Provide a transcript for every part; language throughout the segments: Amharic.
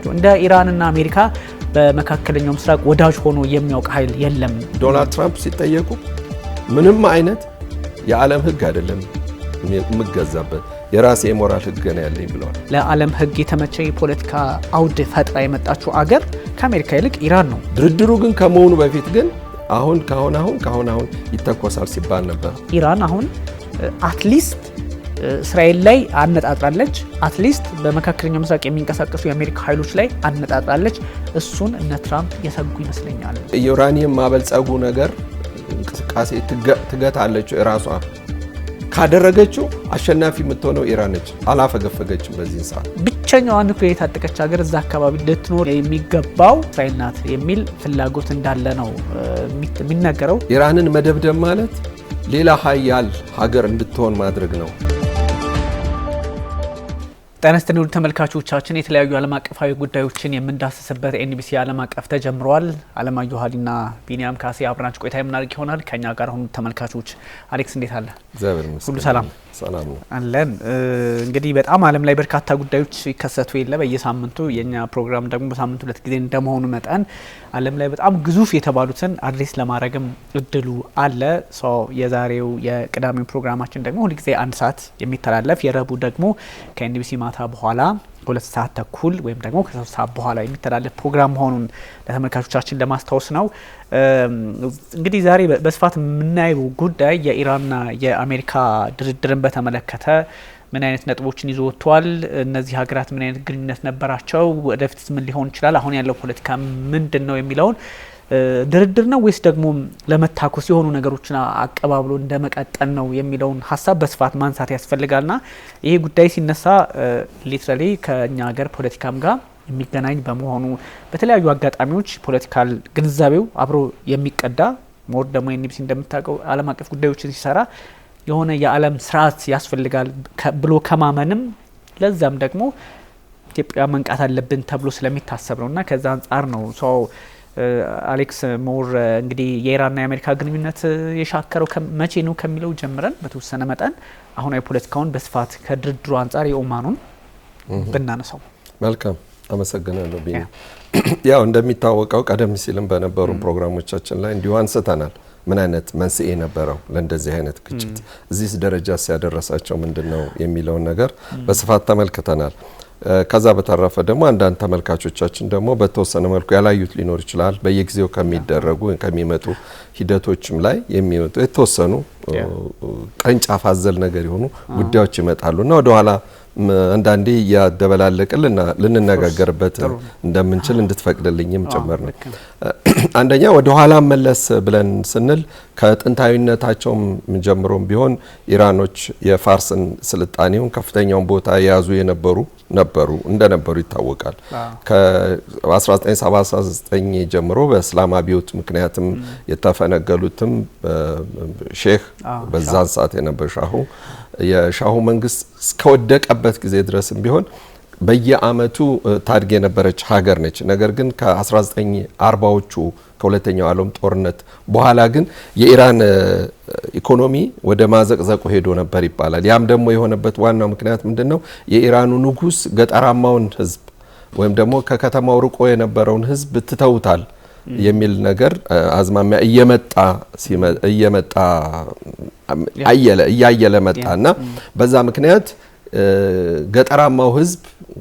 ጥያቄው። እንደ ኢራንና አሜሪካ በመካከለኛው ምስራቅ ወዳጅ ሆኖ የሚያውቅ ኃይል የለም። ዶናልድ ትራምፕ ሲጠየቁ ምንም አይነት የዓለም ሕግ አይደለም የምገዛበት የራሴ የሞራል ሕግ ነው ያለኝ ብለዋል። ለዓለም ሕግ የተመቸ የፖለቲካ አውድ ፈጥራ የመጣችው አገር ከአሜሪካ ይልቅ ኢራን ነው። ድርድሩ ግን ከመሆኑ በፊት ግን አሁን ይተኮሳል ሲባል ነበር። ኢራን አሁን አትሊስት እስራኤል ላይ አነጣጥራለች። አትሊስት በመካከለኛው ምስራቅ የሚንቀሳቀሱ የአሜሪካ ኃይሎች ላይ አነጣጥራለች። እሱን እነ ትራምፕ የሰጉ ይመስለኛል። የዩራኒየም ማበልጸጉ ነገር እንቅስቃሴ ትገታለች። ራሷ ካደረገችው አሸናፊ የምትሆነው ኢራን ነች። አላፈገፈገችም። በዚህ ሰዓት ብቸኛዋ ኒውክሌር የታጠቀች ሀገር እዛ አካባቢ ልትኖር የሚገባው እስራኤል ናት የሚል ፍላጎት እንዳለ ነው የሚነገረው። ኢራንን መደብደብ ማለት ሌላ ሀያል ሀገር እንድትሆን ማድረግ ነው። ጤና ይስጥልኝ ተመልካቾቻችን፣ የተለያዩ ዓለም አቀፋዊ ጉዳዮችን የምንዳስስበት ኤንቢሲ ዓለም አቀፍ ተጀምሯል። አለማየሁ ሀዲና ቢኒያም ካሴ አብራችሁ ቆይታ የምናደርግ ይሆናል። ከኛ ጋር ሁኑ ተመልካቾች። አሌክስ እንዴት አለ? እግዚአብሔር ይመስገን ሁሉ ሰላም ሰላም አለን። እንግዲህ በጣም ዓለም ላይ በርካታ ጉዳዮች ይከሰቱ የለ በየሳምንቱ። የኛ ፕሮግራም ደግሞ በሳምንቱ 2 ጊዜ እንደመሆኑ መጠን ዓለም ላይ በጣም ግዙፍ የተባሉትን አድሬስ ለማድረግም እድሉ አለ። የዛሬው የቅዳሜው ፕሮግራማችን ደግሞ ሁሉ ጊዜ 1 ሰዓት የሚተላለፍ የረቡዕ ደግሞ ከኤንቢሲ ማታ በኋላ 2 ሰዓት ተኩል ወይም ደግሞ ከ3 ሰዓት በኋላ የሚተላለፍ ፕሮግራም መሆኑን ለተመልካቾቻችን ለማስታወስ ነው። እንግዲህ ዛሬ በስፋት የምናየው ጉዳይ የኢራንና የአሜሪካ ድርድርን በተመለከተ ምን አይነት ነጥቦችን ይዞ ወጥቷል? እነዚህ ሀገራት ምን አይነት ግንኙነት ነበራቸው? ወደፊት ምን ሊሆን ይችላል? አሁን ያለው ፖለቲካ ምንድን ነው የሚለውን ድርድር ነው ወይስ ደግሞ ለመታኮስ የሆኑ ነገሮችን አቀባብሎ እንደመቀጠል ነው የሚለውን ሀሳብ በስፋት ማንሳት ያስፈልጋልና ይሄ ጉዳይ ሲነሳ ሊትራሊ ከኛ ሀገር ፖለቲካም ጋር የሚገናኝ በመሆኑ በተለያዩ አጋጣሚዎች ፖለቲካል ግንዛቤው አብሮ የሚቀዳ ሞር ደግሞ ኤንቢሲ እንደምታውቀው ዓለም አቀፍ ጉዳዮችን ሲሰራ የሆነ የዓለም ስርዓት ያስፈልጋል ብሎ ከማመንም ለዛም ደግሞ ኢትዮጵያ መንቃት አለብን ተብሎ ስለሚታሰብ ነውና ከዛ አንጻር ነው አሌክስ ሞር እንግዲህ የኢራንና የአሜሪካ ግንኙነት የሻከረው መቼ ነው ከሚለው ጀምረን በተወሰነ መጠን አሁናዊ ፖለቲካውን በስፋት ከድርድሩ አንጻር የኦማኑን ብናነሳው መልካም። አመሰግናለሁ ቢኒ። ያው እንደሚታወቀው ቀደም ሲልም በነበሩ ፕሮግራሞቻችን ላይ እንዲሁ አንስተናል። ምን አይነት መንስኤ ነበረው ለእንደዚህ አይነት ግጭት፣ እዚህ ደረጃ ሲያደረሳቸው ምንድነው የሚለውን ነገር በስፋት ተመልክተናል። ከዛ በተረፈ ደግሞ አንዳንድ ተመልካቾቻችን ደግሞ በተወሰነ መልኩ ያላዩት ሊኖር ይችላል። በየጊዜው ከሚደረጉ ከሚመጡ ሂደቶችም ላይ የሚመጡ የተወሰኑ ቅርንጫፍ አዘል ነገር የሆኑ ጉዳዮች ይመጣሉና ወደ ኋላ አንዳንዴ ያደበላለቅን ልንነጋገርበት እንደምንችል እንድትፈቅድልኝም ጭምር ነው። አንደኛ ወደ ኋላ መለስ ብለን ስንል ከጥንታዊነታቸውም ጀምሮም ቢሆን ኢራኖች የፋርስን ስልጣኔውን ከፍተኛውን ቦታ የያዙ እንደነበሩ ይታወቃል። ከ1979 ጀምሮ በእስላም አብዮት ምክንያትም የተፈነገሉትም ሼህ በዛን ሰዓት የነበሩ የሻሁ መንግስት እስከወደቀበት ጊዜ ድረስም ቢሆን በየአመቱ ታድግ የነበረች ሀገር ነች። ነገር ግን ከ1940ዎቹ ከሁለተኛው ዓለም ጦርነት በኋላ ግን የኢራን ኢኮኖሚ ወደ ማዘቅዘቁ ሄዶ ነበር ይባላል። ያም ደግሞ የሆነበት ዋናው ምክንያት ምንድነው? የኢራኑ ንጉስ ገጠራማውን ህዝብ ወይም ደግሞ ከከተማው ርቆ የነበረውን ህዝብ ትተውታል የሚል ነገር አዝማሚያ እያየለ መጣና በዛ ምክንያት ገጠራማው ህዝብ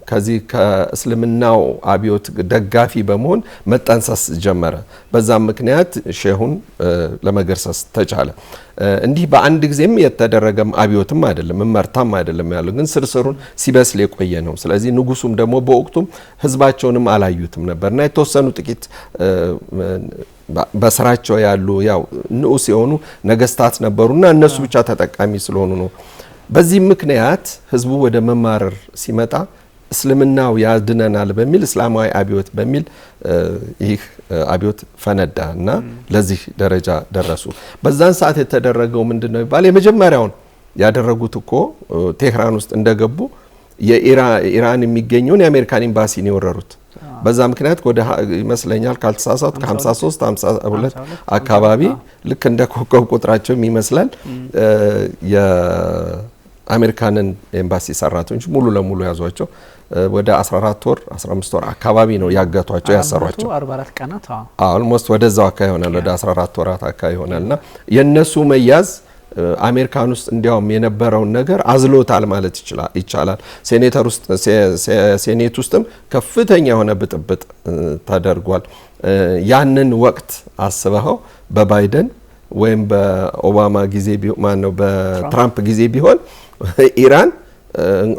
ከዚህ ከእስልምናው አብዮት ደጋፊ በመሆን መጠንሰስ ጀመረ። በዛም ምክንያት ሼሁን ለመገርሰስ ተቻለ። እንዲህ በአንድ ጊዜም የተደረገም አብዮትም አይደለም መርታም አይደለም ያለው፣ ግን ስርስሩን ሲበስል የቆየ ነው። ስለዚህ ንጉሱም ደግሞ በወቅቱም ህዝባቸውንም አላዩትም ነበርና የተወሰኑ ጥቂት በስራቸው ያሉ ያው ንዑስ የሆኑ ነገስታት ነበሩና እነሱ ብቻ ተጠቃሚ ስለሆኑ ነው። በዚህ ምክንያት ህዝቡ ወደ መማረር ሲመጣ እስልምናው ያድነናል በሚል እስላማዊ አብዮት በሚል ይህ አብዮት ፈነዳ እና ለዚህ ደረጃ ደረሱ። በዛን ሰዓት የተደረገው ምንድነው ይባል የመጀመሪያውን ያደረጉት እኮ ቴህራን ውስጥ እንደገቡ የኢራን የሚገኘውን የአሜሪካን ኤምባሲ ነው የወረሩት። በዛ ምክንያት ወደ ይመስለኛል ካልተሳሳት ከ53 52 አካባቢ ልክ እንደ ኮከብ ቁጥራቸው ይመስላል የአሜሪካንን ኤምባሲ ሰራተኞች ሙሉ ለሙሉ ያዟቸው። ወደ 14 ወር 15 ወር አካባቢ ነው ያገቷቸው ያሰሯቸው 44 ቀናት ኦልሞስት ወደዛው አካባቢ ይሆናል ወደ 14 ወራት አካባቢ ይሆናልና የነሱ መያዝ አሜሪካን ውስጥ እንዲያውም የነበረውን ነገር አዝሎታል ማለት ይቻላል። ሴኔት ውስጥም ከፍተኛ የሆነ ብጥብጥ ተደርጓል። ያንን ወቅት አስበው በባይደን ወይም በኦባማ ጊዜ ቢሆን ነው በትራምፕ ጊዜ ቢሆን ኢራን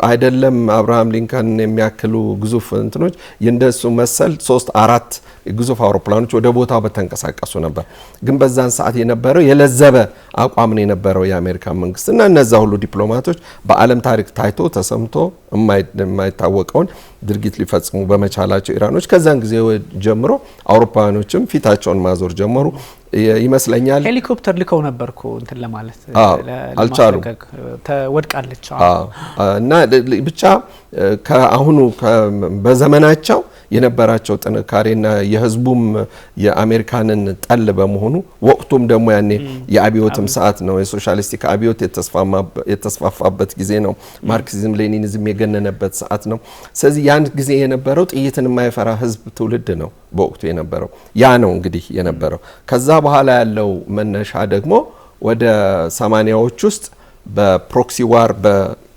አይደለም አብርሃም ሊንከን የሚያክሉ ግዙፍ እንትኖች እንደሱ መሰል 3-4 ግዙፍ አውሮፕላኖች ወደ ቦታው በተንቀሳቀሱ ነበር። ግን በዛን ሰዓት የነበረው የለዘበ አቋም ነው የነበረው የአሜሪካ መንግስት እና እነዛ ሁሉ ዲፕሎማቶች በዓለም ታሪክ ታይቶ ተሰምቶ የማይታወቀውን ድርጊት ሊፈጽሙ በመቻላቸው ኢራኖች ከዛን ጊዜ ጀምሮ አውሮፓውያኖችም ፊታቸውን ማዞር ጀመሩ ይመስለኛል። ሄሊኮፕተር ልከው ነበርኩ እንትን ለማለት አልቻሉም፣ ተወድቃለች እና ብቻ ከአሁኑ በዘመናቸው የነበራቸው ጥንካሬና የህዝቡም የአሜሪካንን ጠል በመሆኑ ወቅቱም ደግሞ ያኔ የአብዮትም ሰዓት ነው። የሶሻሊስቲክ አብዮት የተስፋፋበት ጊዜ ነው። ማርክሲዝም ሌኒኒዝም የገነነበት ሰዓት ነው። ስለዚህ ያን ጊዜ የነበረው ጥይትን የማይፈራ ህዝብ ትውልድ ነው በወቅቱ የነበረው። ያ ነው እንግዲህ የነበረው። ከዛ በኋላ ያለው መነሻ ደግሞ ወደ 80ዎች ውስጥ በፕሮክሲ ዋር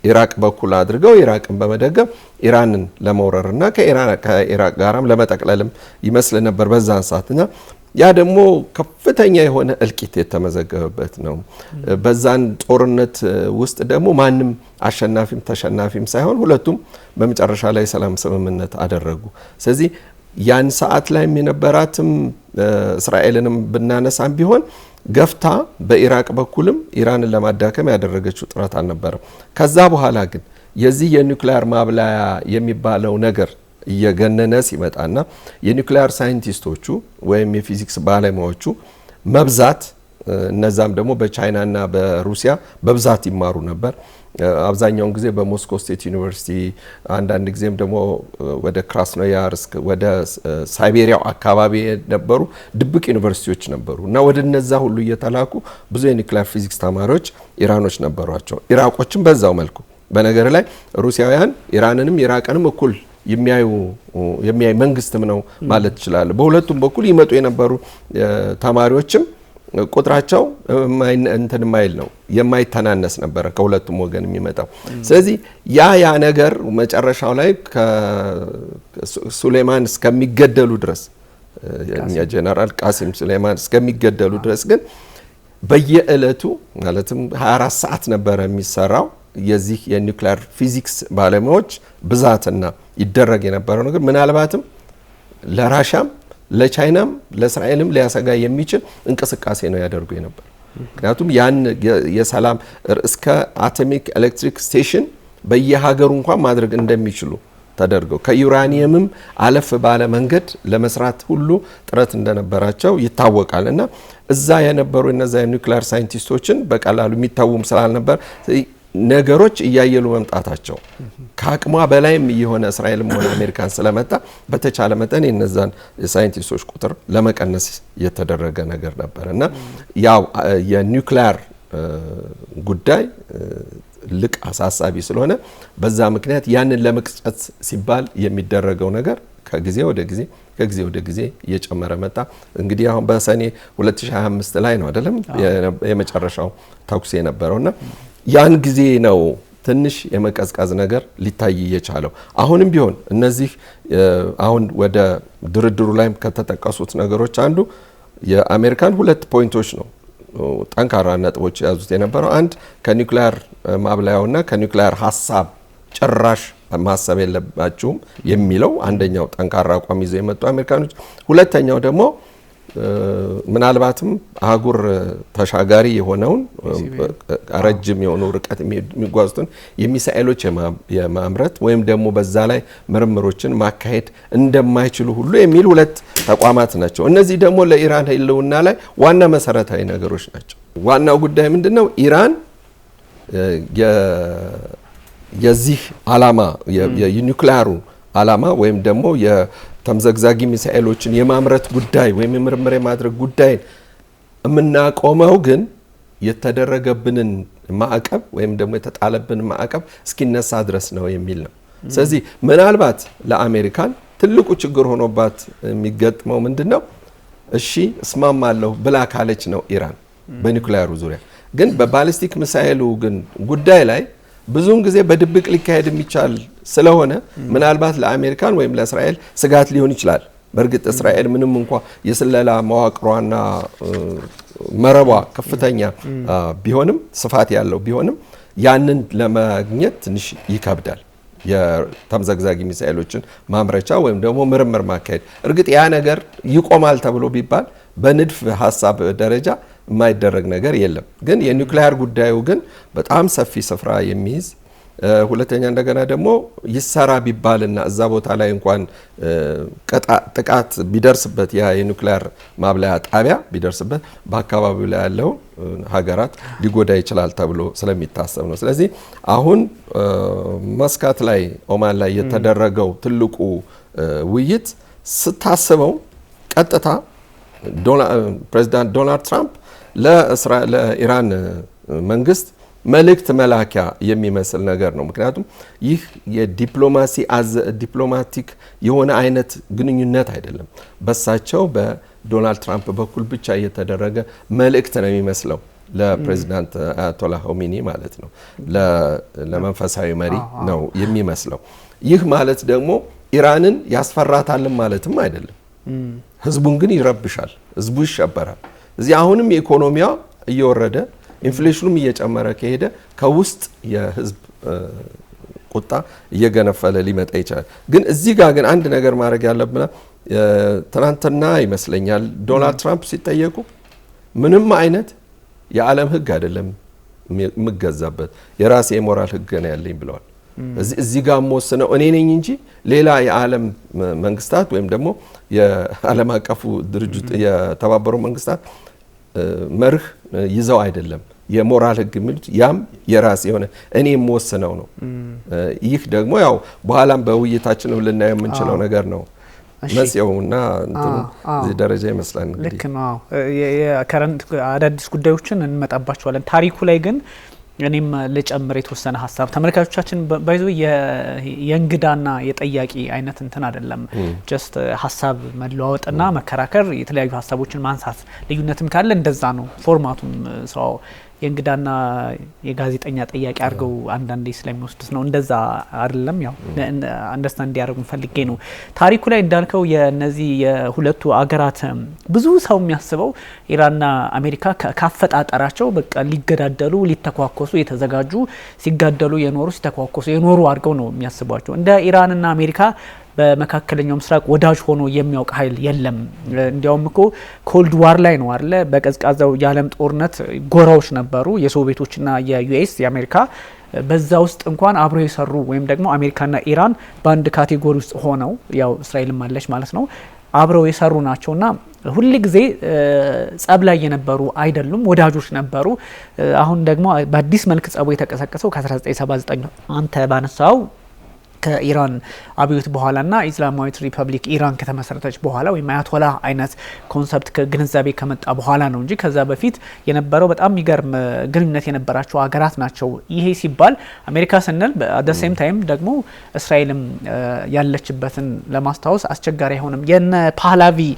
ኢራቅ በኩል አድርገው ኢራቅን በመደገፍ ኢራንን ለመውረርና ከኢራቅ ጋራም ለመጠቅለልም ይመስል ነበር በዛን ሰዓትና ያ ደግሞ ከፍተኛ የሆነ እልቂት የተመዘገበበት ነው። በዛን ጦርነት ውስጥ ደግሞ ማንም አሸናፊም ተሸናፊም ሳይሆን ሁለቱም በመጨረሻ ላይ ሰላም ስምምነት አደረጉ። ስለዚህ ያን ሰዓት ላይም የነበራትም እስራኤልንም ብናነሳም ቢሆን ገፍታ በኢራቅ በኩልም ኢራንን ለማዳከም ያደረገችው ጥረት አልነበረም። ከዛ በኋላ ግን የዚህ የኒውክሊየር ማብላያ የሚባለው ነገር እየገነነ ሲመጣና የኒውክሊየር ሳይንቲስቶቹ ወይም የፊዚክስ ባለሙያዎቹ መብዛት እነዛም ደግሞ በቻይናና በሩሲያ በብዛት ይማሩ ነበር። አብዛኛውን ጊዜ በሞስኮ ስቴት ዩኒቨርሲቲ አንዳንድ ጊዜም ደግሞ ወደ ክራስኖያርስክ ወደ ሳይቤሪያው አካባቢ የነበሩ ድብቅ ዩኒቨርሲቲዎች ነበሩ እና ወደ እነዛ ሁሉ እየተላኩ ብዙ የኒውክሊየር ፊዚክስ ተማሪዎች ኢራኖች ነበሯቸው። ኢራቆችም በዛው መልኩ በነገር ላይ ሩሲያውያን ኢራንንም ኢራቅንም እኩል የሚያይ መንግስትም ነው ማለት ይችላል። በሁለቱም በኩል ይመጡ የነበሩ ተማሪዎችም ቁጥራቸው እንትን ማይል ነው የማይተናነስ ነበር ከሁለቱም ወገን የሚመጣው። ስለዚህ ያ ነገር መጨረሻው ላይ ከሱሌማን እስከሚገደሉ ድረስ የኛ ጄኔራል ቃሲም ሱሌማን እስከሚገደሉ ድረስ ግን በየዕለቱ ማለትም 24 ሰዓት ነበር የሚሰራው የዚህ የኒውክሊየር ፊዚክስ ባለሙያዎች ብዛትና ይደረግ የነበረው ነገር ምናልባትም ለራሻም ለቻይናም ለእስራኤልም ሊያሰጋ የሚችል እንቅስቃሴ ነው ያደርጉ የነበር። ምክንያቱም ያን የሰላም እስከ አቶሚክ ኤሌክትሪክ ስቴሽን በየሀገሩ እንኳን ማድረግ እንደሚችሉ ተደርገው ከዩራኒየምም አለፍ ባለ መንገድ ለመስራት ሁሉ ጥረት እንደነበራቸው ይታወቃል። እና እዛ የነበሩ እነዛ የኒውክሊየር ሳይንቲስቶችን በቀላሉ የሚታወም ስላልነበር ነገሮች እያየሉ መምጣታቸው ከአቅሟ በላይም የሆነ እስራኤልም ሆነ አሜሪካን ስለመጣ በተቻለ መጠን የነዛን የሳይንቲስቶች ቁጥር ለመቀነስ የተደረገ ነገር ነበር እና ያው የኒውክሊየር ጉዳይ ልቅ አሳሳቢ ስለሆነ በዛ ምክንያት ያንን ለመቅጨት ሲባል የሚደረገው ነገር ከጊዜ ወደ ጊዜ እየጨመረ መጣ። እንግዲህ አሁን በሰኔ 2025 ላይ ነው አይደለም የመጨረሻው ተኩስ የነበረውና ያን ጊዜ ነው ትንሽ የመቀዝቀዝ ነገር ሊታይ የቻለው። አሁንም ቢሆን እነዚህ አሁን ወደ ድርድሩ ላይ ከተጠቀሱት ነገሮች አንዱ የአሜሪካን 2 ፖይንቶች ነው ጠንካራ ነጥቦች ያዙት የነበረው። አንድ ከኒውክሊየር ማብላያውና ከኒውክሊየር ሀሳብ ጭራሽ ማሰብ የለባችሁም የሚለው አንደኛው ጠንካራ አቋም ይዘው የመጡ አሜሪካኖች፣ ሁለተኛው ደግሞ ምናልባትም አህጉር ተሻጋሪ የሆነውን ረጅም የሆኑ ርቀት የሚጓዙትን የሚሳኤሎች የማምረት ወይም ደግሞ በዛ ላይ ምርምሮችን ማካሄድ እንደማይችሉ ሁሉ የሚል 2 ተቋማት ናቸው። እነዚህ ደግሞ ለኢራን ህልውና ላይ ዋና መሰረታዊ ነገሮች ናቸው። ዋናው ጉዳይ ምንድነው? ኢራን የዚህ ዓላማ የኒውክሊየሩ ዓላማ ወይም ደግሞ ተምዘግዛጊ ሚሳኤሎችን የማምረት ጉዳይ ወይም የምርምር የማድረግ ጉዳይ የምናቆመው ግን የተደረገብንን ማዕቀብ ወይም ደግሞ የተጣለብን ማዕቀብ እስኪነሳ ድረስ ነው የሚል ነው። ስለዚህ ምናልባት ለአሜሪካን ትልቁ ችግር ሆኖባት የሚገጥመው ምንድነው እሺ እስማማለሁ ብላ ካለች ነው ኢራን በኒውክሊየሩ ዙሪያ ግን በባሊስቲክ ሚሳኤሉ ግን ጉዳይ ላይ ብዙውን ጊዜ በድብቅ ሊካሄድ የሚቻል ስለሆነ ምናልባት ለአሜሪካን ወይም ለእስራኤል ስጋት ሊሆን ይችላል በእርግጥ እስራኤል ምንም እንኳን የስለላ መዋቅሯና መረቧ ከፍተኛ ቢሆንም ስፋት ያለው ቢሆንም ያንን ለማግኘት ትንሽ ይከብዳል የተምዘግዛጊ ሚሳኤሎችን ማምረቻ ወይም ደግሞ ምርምር ማካሄድ እርግጥ ያ ነገር ይቆማል ተብሎ ቢባል በንድፍ ሐሳብ ደረጃ የማይደረግ ነገር የለም ግን የኒውክሊየር ጉዳዩ ግን በጣም ሰፊ ስፍራ የሚይዝ ሁለተኛ እንደገና ደግሞ ይሰራ ቢባልና እዛ ቦታ ላይ እንኳን ጥቃት ቢደርስበት ያ የኒውክሊየር ማብለያ ጣቢያ ቢደርስበት በአካባቢው ላይ ያለው ሀገራት ሊጎዳ ይችላል ተብሎ ስለሚታሰብ ነው ስለዚህ አሁን መስካት ላይ ኦማን ላይ የተደረገው ትልቁ ውይይት ስታስበው ቀጥታ ፕሬዚዳንት ዶናልድ ትራምፕ ለኢራን መንግስት መልእክት መላኪያ የሚመስል ነገር ነው ምክንያቱም ይህ ዲፕሎማቲክ የሆነ አይነት ግንኙነት አይደለም በሳቸው በዶናልድ ትራምፕ በኩል ብቻ እየተደረገ መልእክት ነው የሚመስለው ለፕሬዚዳንት አያቶላ ሆሚኒ ማለት ነው ለመንፈሳዊ መሪ ነው የሚመስለው ይህ ማለት ደግሞ ኢራንን ያስፈራታልም ማለትም አይደለም ህዝቡን ግን ይረብሻል ህዝቡ ይሸበራል እዚህ አሁንም የኢኮኖሚያ እየወረደ ኢንፍሌሽኑም እየጨመረ ከሄደ ከውስጥ የህዝብ ቁጣ እየገነፈለ ሊመጣ ይችላል ግን እዚህ ጋር ግን አንድ ነገር ማድረግ ያለብን ትናንትና ይመስለኛል ዶናልድ ትራምፕ ሲጠየቁ ምንም አይነት የዓለም ህግ አይደለም ምገዛበት የራሴ የሞራል ህግ ነው ያለኝ ብለዋል እዚህ ጋር ወስነው እኔ ነኝ እንጂ ሌላ የዓለም መንግስታት ወይም ደግሞ የዓለም አቀፉ ድርጅት የተባበሩ መንግስታት መርህ ይዘው አይደለም የሞራል ህግ የሚሉት ያም የራስ የሆነ እኔ የምወስነው ነው ይህ ደግሞ ያው በኋላም በውይይታችን ልናየው የምንችለው ነገር ነው መስየውና እዚህ ደረጃ ይመስላል እንግዲህ ልክ ነው የከረንት አዳዲስ ጉዳዮችን እንመጣባቸዋለን ታሪኩ ላይ ግን እኔም ለጨምር የተወሰነ ሐሳብ ተመልካቾቻችን ባይዞ የእንግዳና የጠያቂ አይነት እንትን አይደለም ጀስት ሐሳብ መለዋወጥና መከራከር የተለያዩ ሐሳቦችን ማንሳት ልዩነትም ካለ እንደዛ ነው ፎርማቱም ሰው የእንግዳና የጋዜጠኛ ጠያቂ አድርገው አንዳንዴ ስለሚወስዱት ነው እንደዛ አይደለም ያው አንደርስታንድ ያደርጉን ፈልጌ ነው ታሪኩ ላይ እንዳልከው የነዚህ የሁለቱ አገራት ብዙ ሰው የሚያስበው ኢራንና አሜሪካ ካፈጣጠራቸው በቃ ሊገዳደሉ ሊተኳኮሱ የተዘጋጁ ሲጋደሉ የኖሩ ሲተኳኮሱ የኖሩ አድርገው ነው የሚያስቧቸው እንደ ኢራንና አሜሪካ በመካከለኛው ምስራቅ ወዳጅ ሆኖ የሚያውቅ ኃይል የለም እንዲያውም እኮ ኮልድ ዋር ላይ ነው አይደለ በቀዝቃዛው የዓለም ጦርነት ጎራዎች ነበሩ የሶቪየቶችና የዩኤስ የአሜሪካ በዛ ውስጥ እንኳን አብረው የሰሩ ወይም ደግሞ አሜሪካና ኢራን በአንድ ካቴጎሪ ውስጥ ሆነው ያው እስራኤልም አለች ማለት ነው አብረው የሰሩ ናቸውና ሁሉ ጊዜ ጸብ ላይ የነበሩ አይደሉም ወዳጆች ነበሩ አሁን ደግሞ በአዲስ መልክ ጸቡ የተቀሰቀሰው ከ1979 አንተ ባነሳው ከኢራን አብዮት በኋላና ኢስላማዊት ሪፐብሊክ ኢራን ከተመሰረተች በኋላ ወይ አያቶላ አይነት ኮንሰፕት ከግንዛቤ ከመጣ በኋላ ነው እንጂ ከዛ በፊት የነበረው በጣም የሚገርም ግንኙነት የነበራቸው ሀገራት ናቸው ይሄ ሲባል አሜሪካ ስንል at the same time ደግሞ እስራኤልም ያለችበትን ለማስታወስ አስቸጋሪ አይሆንም የነ ፓህላቪ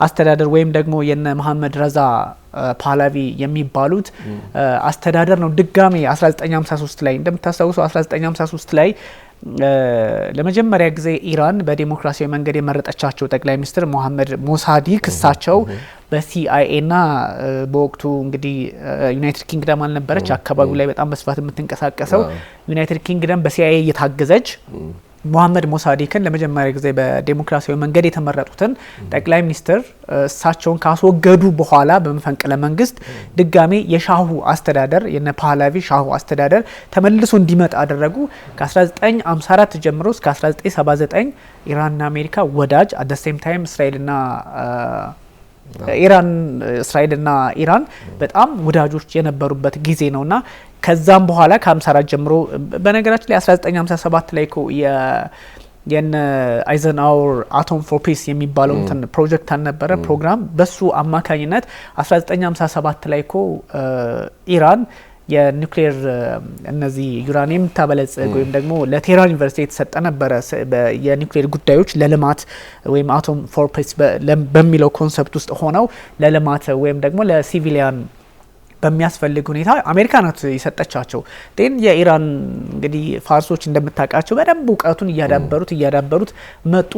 አስተዳደር ወይም ደግሞ የነ መሐመድ ረዛ ፓህላቪ የሚባሉት አስተዳደር ነው ድጋሜ 1953 ላይ እንደምታስታውሱ 1953 ላይ ለመጀመሪያ ጊዜ ኢራን በዲሞክራሲያዊ መንገድ የመረጠቻቸው ጠቅላይ ሚኒስትር መሐመድ ሞሳዲክ እሳቸው በሲአይኤ እና በወቅቱ እንግዲህ ዩናይትድ ኪንግደም አልነበረች አካባቢው ላይ በጣም በስፋት የምትንቀሳቀሰው ዩናይትድ ኪንግደም በሲአይኤ እየታገዘች መሐመድ ሞሳዲክን ለመጀመሪያ ጊዜ በዲሞክራሲያዊ መንገድ የተመረጡትን ጠቅላይ ሚኒስትር እሳቸውን ካስወገዱ በኋላ በመፈንቅለ መንግስት ድጋሜ የሻሁ አስተዳደር የነ ፓህላቪ ሻሁ አስተዳደር ተመልሶ እንዲመጣ አደረጉ ከ1954 ጀምሮ እስከ 1979 ኢራንና አሜሪካ ወዳጅ at the same time እስራኤልና ኢራን በጣም ወዳጆች የነበሩበት ጊዜ ነውና ከዛም በኋላ ከ54 ጀምሮ በነገራችን ላይ 1957 ላይ የነ አይዘንሃወር አቶም ፎር ፒስ የሚባለው እንትን ፕሮጀክት አልነበረ ፕሮግራም በሱ አማካኝነት 1957 ላይ ኢራን የኒውክሌር እነዚህ ዩራኒየም ታበለጽግ ወይም ደግሞ ለቴህራን ዩኒቨርሲቲ የተሰጠ ነበረ የኒውክሌር ጉዳዮች ለልማት ወይም አቶም ፎር ፒስ በሚለው ኮንሰፕት ውስጥ ሆነው ለልማት ወይም ደግሞ ለሲቪሊያን በሚያስፈልግ ሁኔታ አሜሪካ ናት የሰጠቻቸው። ግን የኢራን እንግዲህ ፋርሶች እንደምታውቃቸው በደንብ እውቀቱን እያዳበሩት መጡ።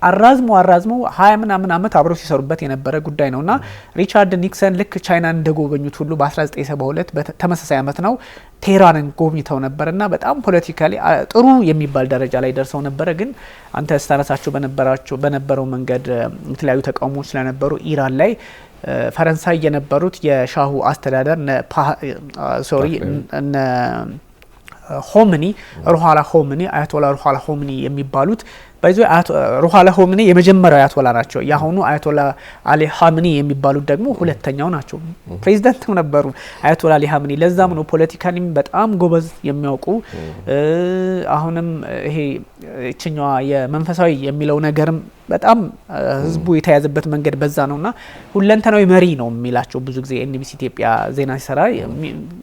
አራዝመው 20 ምናምን አመት አብረው ሲሰሩበት የነበረ ጉዳይ ነውና ሪቻርድ ኒክሰን ልክ ቻይናን እንደጎበኙት ሁሉ በ1972 በተመሳሳይ አመት ነው ቴህራንን ጎብኝተው ነበርና በጣም ፖለቲካሊ ጥሩ የሚባል ደረጃ ላይ ደርሰው ነበረ። ግን አንተ ስታነሳቸው በነበረው መንገድ የተለያዩ ተቃውሞዎች ስለነበሩ ኢራን ላይ ፈረንሳይ የነበሩት የሻሁ አስተዳደር እነ ሆምኒ ሩሃላ ሆምኒ አያቶላ ሩሃላ ሆምኒ የሚባሉት ባይዞ ሩሃላ ሆምኒ የመጀመሪያው አያቶላ ናቸው። ያሁኑ አያቶላ አሊ ሀምኒ የሚባሉት ደግሞ ሁለተኛው ናቸው። ፕሬዝዳንት ነበሩ አያቶላ አሊ ሀምኒ። ለዛም ነው ፖለቲካሊም በጣም ጎበዝ የሚያውቁ አሁንም ይሄ እችኛዋ የመንፈሳዊ የሚለው ነገርም በጣም ህዝቡ የተያዘበት መንገድ በዛ ነውና ሁለንተናዊ መሪ ነው የሚላቸው ብዙ ጊዜ ኤንቢሲ ኢትዮጵያ ዜና ሲሰራ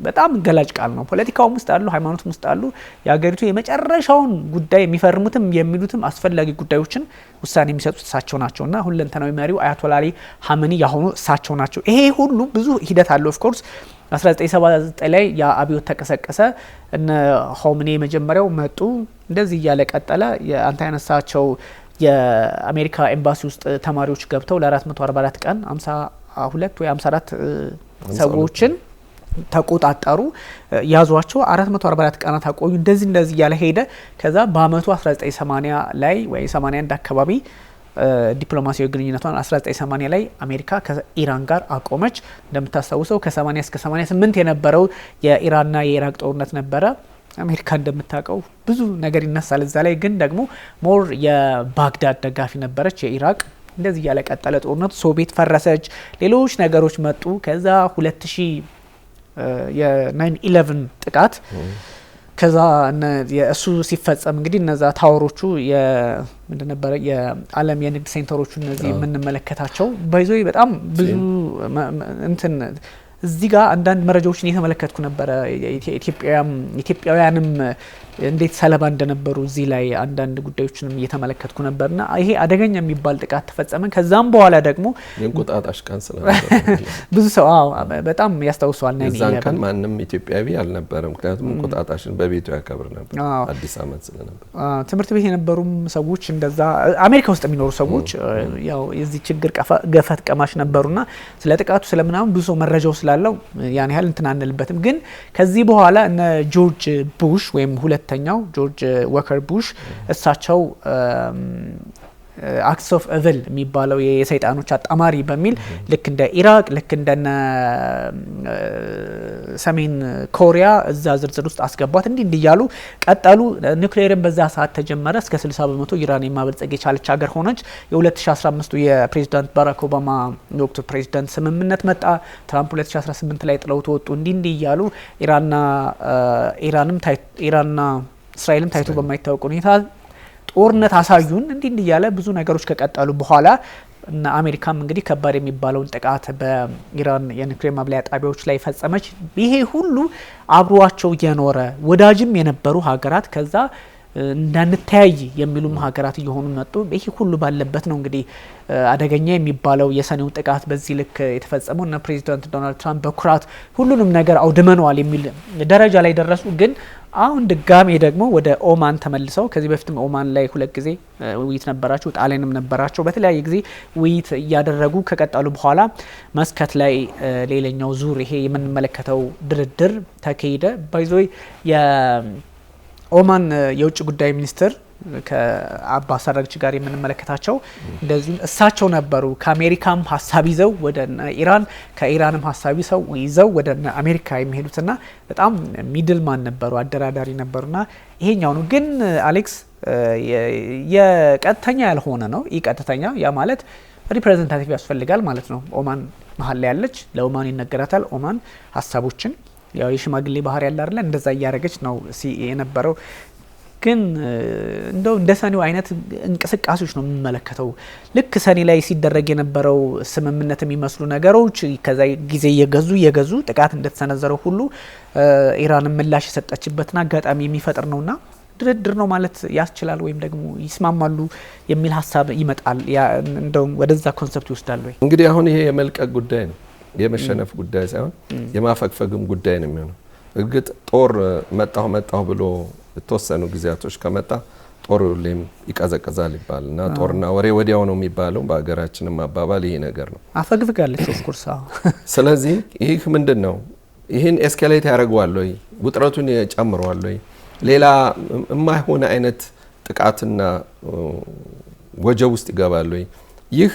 በጣም ገላጭ ቃል ነው። ፖለቲካውም ውስጥ አሉ፣ ሃይማኖቱም ውስጥ አሉ። የሀገሪቱ የመጨረሻውን ጉዳይ የሚፈርሙትም የሚሉትም አስፈላጊ ጉዳዮችን ውሳኔ የሚሰጡት እሳቸው ናቸውና ሁለንተናዊ መሪው አያቶላ አሊ ሀመኒ ያሆኑ እሳቸው ናቸው። ይሄ ሁሉ ብዙ ሂደት አለው። ኦፍ ኮርስ 1979 ላይ የአብዮት ተቀሰቀሰ። እነ ሆምኒ መጀመሪያው መጡ። እንደዚህ እያለ ቀጠለ። አንተ ያነሳቸው የአሜሪካ ኤምባሲ ውስጥ ተማሪዎች ገብተው ለ444 ቀን 52 ወይ 54 ሰዎችን ተቆጣጣሩ፣ ያዟቸው። 444 ቀናት አቆዩ። እንደዚህ እያለ ሄደ። ከዛ በአመቱ 1980 ላይ ወይ 81 አካባቢ ዲፕሎማሲያዊ ግንኙነቷን 1980 ላይ አሜሪካ ከኢራን ጋር አቆመች። እንደምታስታውሰው ከ80 እስከ 88 የነበረው የኢራንና የኢራቅ ጦርነት ነበረ። አሜሪካ እንደምታውቀው ብዙ ነገር ይነሳል እዛ ላይ። ግን ደግሞ ሞር የባግዳድ ደጋፊ ነበረች የኢራቅ። እንደዚህ እያለ ቀጠለ ጦርነቱ። ሶቪየት ፈረሰች፣ ሌሎች ነገሮች መጡ። ከዛ 2000 የ9/11 ጥቃት ከዛ እሱ ሲፈጸም እንግዲህ እነዛ ታወሮቹ ምንድን ነበረ የዓለም የንግድ ሴንተሮቹ እነዚህ የምንመለከታቸው ባይዞ በጣም ብዙ እንትን እዚህ ጋር አንዳንድ መረጃዎችን እየተመለከትኩ ነበረ። ኢትዮጵያውያንም እንዴት ሰለባ እንደነበሩ እዚህ ላይ አንዳንድ ጉዳዮችንም እየተመለከትኩ ነበርና ይሄ አደገኛ የሚባል ጥቃት ተፈጸመ። ከዛም በኋላ ደግሞ የእንቁጣጣሽ ቀን ስለነበረ ብዙ ሰው በጣም ያስታውሰዋል። እዛን ቀን ማንም ኢትዮጵያዊ አልነበረም፣ ምክንያቱም እንቁጣጣሽን በቤቱ ያከብር ነበር አዲስ አመት ስለነበር። ትምህርት ቤት የነበሩም ሰዎች እንደዛ አሜሪካ ውስጥ የሚኖሩ ሰዎች ያው የዚህ ችግር ገፈት ቀማሽ ነበሩና ስለ ጥቃቱ ስለምናምን ብዙ ሰው መረጃው ስላለው ያን ያህል እንትን አንልበትም። ግን ከዚህ በኋላ እነ ጆርጅ ቡሽ ወይም ሁለተኛው ጆርጅ ወከር ቡሽ እሳቸው አክትስ ኦፍ ኤቪል የሚባለው የሰይጣኖች አጣማሪ በሚል ልክ እንደ ኢራቅ ልክ እንደነ ሰሜን ኮሪያ እዛ ዝርዝር ውስጥ አስገቧት። እንዲህ እያሉ ቀጠሉ። ኒውክሌርን በዛ ሰዓት ተጀመረ። እስከ 60% ዩራኒየም ማበልጸግ የቻለች ሀገር ሆነች። የ2015 የፕሬዚዳንት ባራክ ኦባማ የወቅቱ ፕሬዚዳንት ስምምነት መጣ። ትራምፕ 2018 ላይ ጥለው ተወጡ። እንዲህ እያሉ ኢራንና እስራኤልም ታይቶ በማይታወቅ ሁኔታ ጦርነት አሳዩን። እንዲህ እያለ ብዙ ነገሮች ከቀጠሉ በኋላ እና አሜሪካም እንግዲህ ከባድ የሚባለውን ጥቃት በኢራን የኒውክሌር ማብለያ ጣቢያዎች ላይ ፈጸመች። ይሄ ሁሉ አብሯቸው የኖረ ወዳጅም የነበሩ ሀገራት ከዛ እንዳንተያይ የሚሉም ሀገራት እየሆኑ መጡ። ይሄ ሁሉ ባለበት ነው እንግዲህ አደገኛ የሚባለው የሰኔው ጥቃት በዚህ ልክ የተፈጸመው እና ፕሬዚዳንት ዶናልድ ትራምፕ በኩራት ሁሉንም ነገር አውድመነዋል የሚል ደረጃ ላይ ደረሱ። ግን አሁን ድጋሜ ደግሞ ወደ ኦማን ተመልሰው ከዚህ በፊትም ኦማን ላይ 2 ጊዜ ውይይት ነበራቸው፣ ጣሊያንም ነበራቸው። በተለያየ ጊዜ ውይይት እያደረጉ ከቀጠሉ በኋላ መስከት ላይ ሌላኛው ዙር ይሄ የምንመለከተው ድርድር ተካሄደ። ባይዞይ የኦማን የውጭ ጉዳይ ሚኒስትር ከአባስ አራግቺ ጋር የምንመለከታቸው እንደዚሁም እሳቸው ነበሩ ከአሜሪካም ሀሳብ ይዘው ወደ ኢራን ከኢራንም ሀሳብ ይዘው ወደ አሜሪካ የሚሄዱትና በጣም ሚድልማን ነበሩ፣ አደራዳሪ ነበሩና ይሄኛው ነው። ግን አሌክስ የቀጥተኛ ያልሆነ ነው። ቀጥተኛ ያ ማለት ሪፕሬዘንታቲቭ ያስፈልጋል ማለት ነው። ኦማን መሀል ላይ ያለች ለኦማን ይነገራታል። ኦማን ሀሳቦችን ያው የሽማግሌ ባህር ያለ አይደለ እንደዛ እያደረገች ነው የነበረው። ግን እንደው እንደ ሰኔው አይነት እንቅስቃሴዎች ነው የምንመለከተው። ልክ ሰኔ ላይ ሲደረግ የነበረው ስምምነት የሚመስሉ ነገሮች ከዛ ጊዜ እየገዙ ጥቃት እንደተሰነዘረው ሁሉ ኢራን ምላሽ የሰጠችበትን አጋጣሚ የሚፈጥር ነውና ድርድር ነው ማለት ያስችላል ወይም ደግሞ ይስማማሉ የሚል ሀሳብ ይመጣል። እንደውም ወደዛ ኮንሰፕት ይወስዳል ወይ? እንግዲህ አሁን ይሄ የመልቀቅ ጉዳይ ነው፣ የመሸነፍ ጉዳይ ሳይሆን የማፈግፈግም ጉዳይ ነው የሚሆነው። እርግጥ ጦር መጣሁ ብሎ የተወሰኑ ጊዜያቶች ከመጣ ጦር ሁሌም ይቀዘቅዛል ይባል እና ጦርና ወሬ ወዲያው ነው የሚባለው በሀገራችንም አባባል ይሄ ነገር ነው። አፈግፍጋለች ኦፍ ኮርስ። ስለዚህ ይህ ምንድን ነው? ይህን ኤስካሌት ያደርገዋል ወይ? ውጥረቱን ጨምረዋል ወይ? ሌላ የማይሆነ አይነት ጥቃትና ወጀብ ውስጥ ይገባል ወይ? ይህ